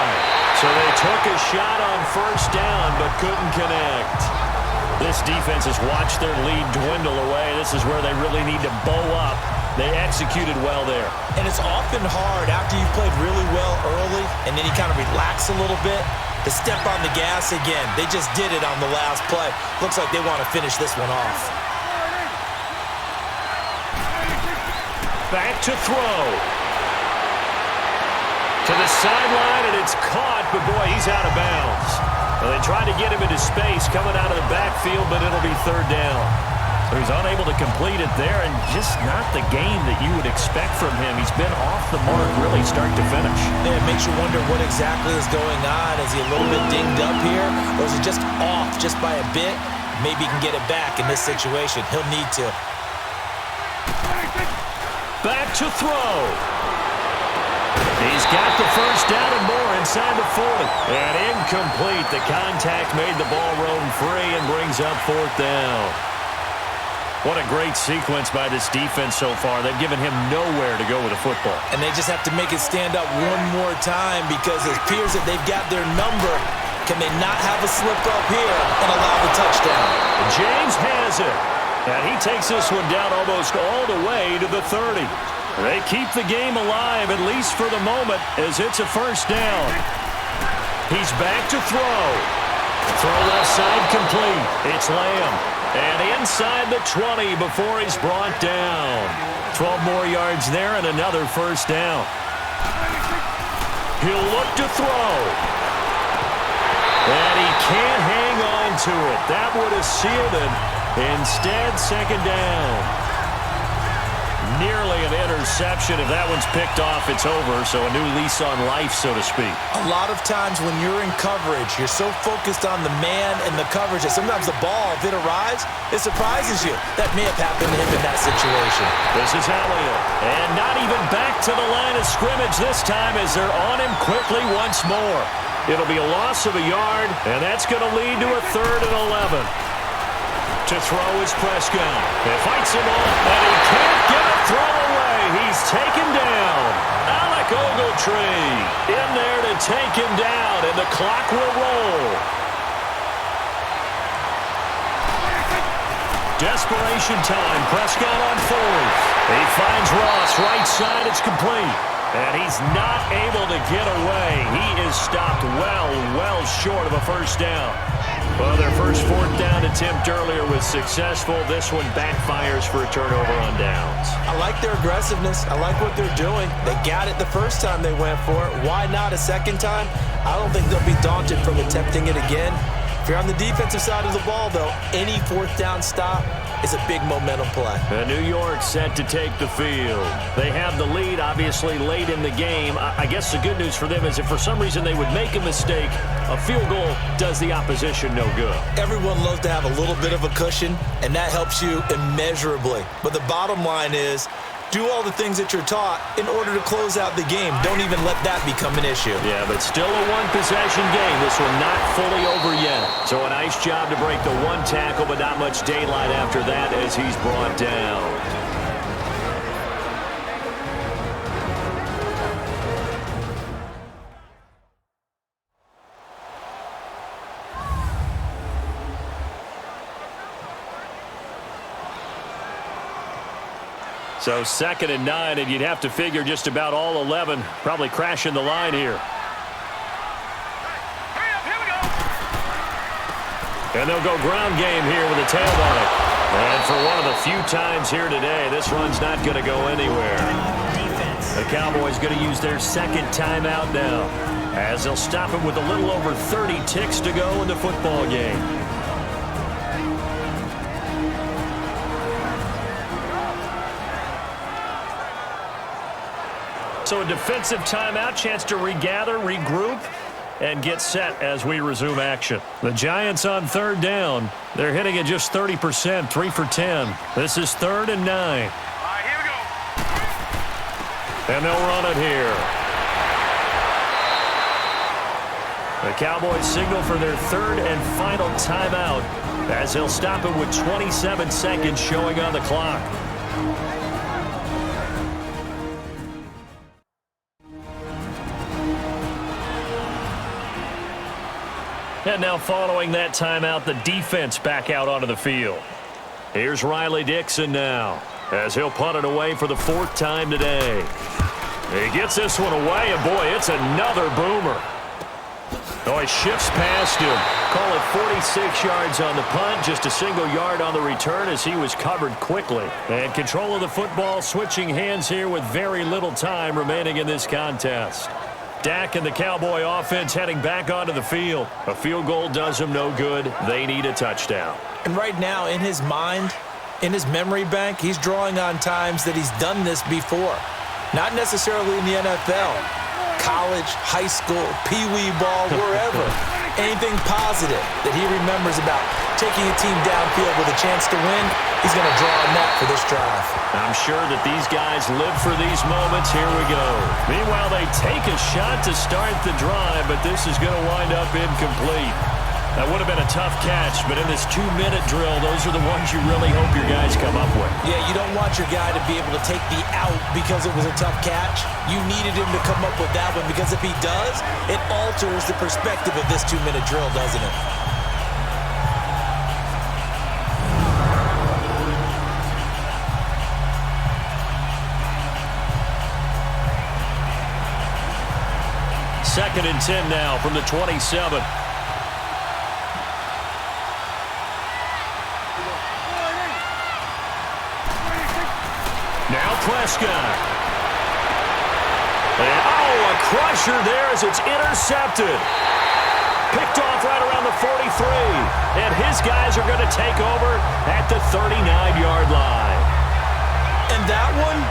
So they took a shot on 1st down but couldn't connect. This defense has watched their lead dwindle away. This is where they really need to bow up. They executed well there. And it's often hard after you've played really well early and then you kind of relax a little bit to step on the gas again. They just did it on the last play. Looks like they want to finish this one off. Back to throw. To the sideline, and it's caught, but boy, he's out of bounds. Well, they tried to get him into space coming out of the backfield, but it'll be 3rd down. So he's unable to complete it there, and just not the game that you would expect from him. He's been off the mark really start to finish. Yeah, it makes you wonder what exactly is going on. Is he a little bit dinged up here, or is he just off just by a bit? Maybe he can get it back in this situation. He'll need to. Back to throw. He's got the 1st down and more inside the 40. And incomplete. The contact made the ball roam free and brings up 4th down. What a great sequence by this defense so far. They've given him nowhere to go with the football. And they just have to make it stand up one more time because it appears that they've got their number. Can they not have a slip up here and allow the touchdown? James has it. And he takes this one down almost all the way to the 30. They keep the game alive, at least for the moment, as it's a 1st down. He's back to throw. Throw left side complete. It's Lamb. And inside the 20 before he's brought down. 12 more yards there and another 1st down. He'll look to throw. And he can't hang on to it. That would have sealed it. Instead, 2nd down. Nearly an interception. If that one's picked off, it's over. So a new lease on life, so to speak. A lot of times when you're in coverage, you're so focused on the man and the coverage that sometimes the ball, if it arrives, it surprises you. That may have happened to him in that situation. This is Elliott. And not even back to the line of scrimmage this time as they're on him quickly once more. It'll be a loss of a yard, and that's going to lead to a 3rd and 11. To throw is Prescott. He fights him off, and he can't get a throw away. he's taken down. Alec Ogletree in there to take him down, and the clock will roll. Desperation time. Prescott on fourth. He finds Ross right side. It's complete. And he's not able to get away. He is stopped well short of a first down. Well, their first fourth down attempt earlier was successful. This one backfires for a turnover on downs. I like their aggressiveness. I like what they're doing. They got it the first time they went for it. Why not a second time? I don't think they'll be daunted from attempting it again. If you're on the defensive side of the ball, though, any fourth down stop is a big momentum play. And New York set to take the field. They have the lead, obviously, late in the game. I guess the good news for them is if for some reason they would make a mistake, a field goal does the opposition no good. Everyone loves to have a little bit of a cushion, and that helps you immeasurably. But the bottom line is, do all the things that you're taught in order to close out the game. Don't even let that become an issue. Yeah, but still a one-possession game. This one not fully over yet. So a nice job to break the one tackle, but not much daylight after that as he's brought down. So 2nd and 9, and you'd have to figure just about all 11 probably crashing the line here. Here we go. And they'll go ground game here with a tailback. And for one of the few times here today, this run's not going to go anywhere. The Cowboys going to use their second timeout now, as they'll stop it with a little over 30 ticks to go in the football game. So a defensive timeout, chance to regather, regroup, and get set as we resume action. The Giants on 3rd down. They're hitting at just 30%, 3 for 10. This is 3rd and 9. All right, here we go. And they'll run it here. The Cowboys signal for their 3rd and final timeout as they'll stop it with 27 seconds showing on the clock. And now following that timeout, the defense back out onto the field. Here's Riley Dixon now as he'll punt it away for the 4th time today. He gets this one away, and boy, it's another boomer. Oh, he shifts past him. Call it 46 yards on the punt, just a single yard on the return as he was covered quickly. And control of the football, switching hands here with very little time remaining in this contest. Dak and the Cowboy offense heading back onto the field. A field goal does them no good. They need a touchdown. And right now, in his mind, in his memory bank, he's drawing on times that he's done this before. Not necessarily in the NFL. College, high school, pee-wee ball, wherever. Anything positive that he remembers about taking a team downfield with a chance to win, he's going to draw on that for this drive. I'm sure that these guys live for these moments. Here we go. Meanwhile, they take a shot to start the drive, but this is going to wind up incomplete. That would have been a tough catch, but in this 2-minute drill, those are the ones you really hope your guys come up with. Yeah, you don't want your guy to be able to take the out because it was a tough catch. You needed him to come up with that one because if he does, it alters the perspective of this 2-minute drill, doesn't it? Second and 10 now from the 27. Now Prescott. And, a crusher there as it's intercepted. Picked off right around the 43. And his guys are going to take over at the 39-yard line. And that one,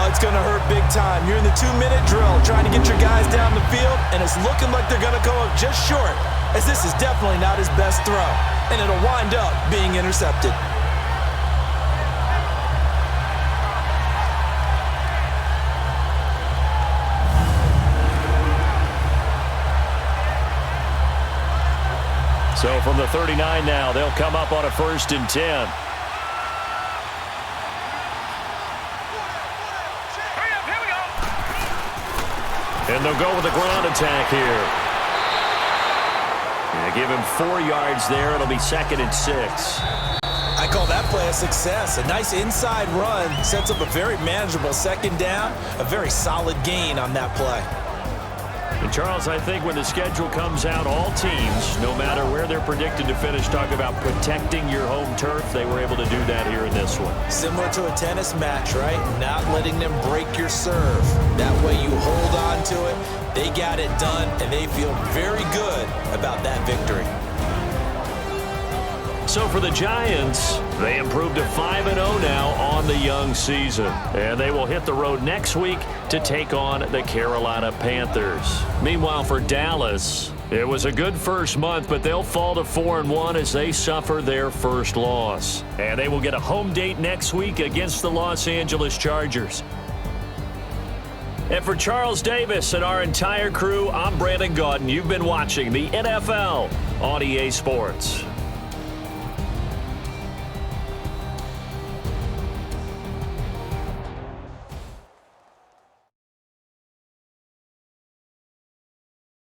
it's going to hurt big time. You're in the 2-minute drill trying to get your guys down the field, and it's looking like they're going to go up just short, as this is definitely not his best throw. And it'll wind up being intercepted. So from the 39 now, they'll come up on a 1st and 10. And they'll go with a ground attack here. Yeah, give him 4 yards there. It'll be 2nd and 6. I call that play a success. A nice inside run sets up a very manageable 2nd down. A very solid gain on that play. And Charles, I think when the schedule comes out, all teams, no matter where they're predicted to finish, talk about protecting your home turf. They were able to do that here in this one. Similar to a tennis match, right? Not letting them break your serve. That way you hold on to it. They got it done, and they feel very good about that victory. So for the Giants, they improved to 5-0 now on the young season. And they will hit the road next week to take on the Carolina Panthers. Meanwhile, for Dallas, it was a good first month, but they'll fall to 4-1 as they suffer their first loss. And they will get a home date next week against the Los Angeles Chargers. And for Charles Davis and our entire crew, I'm Brandon Gaudin. You've been watching the NFL on EA Sports.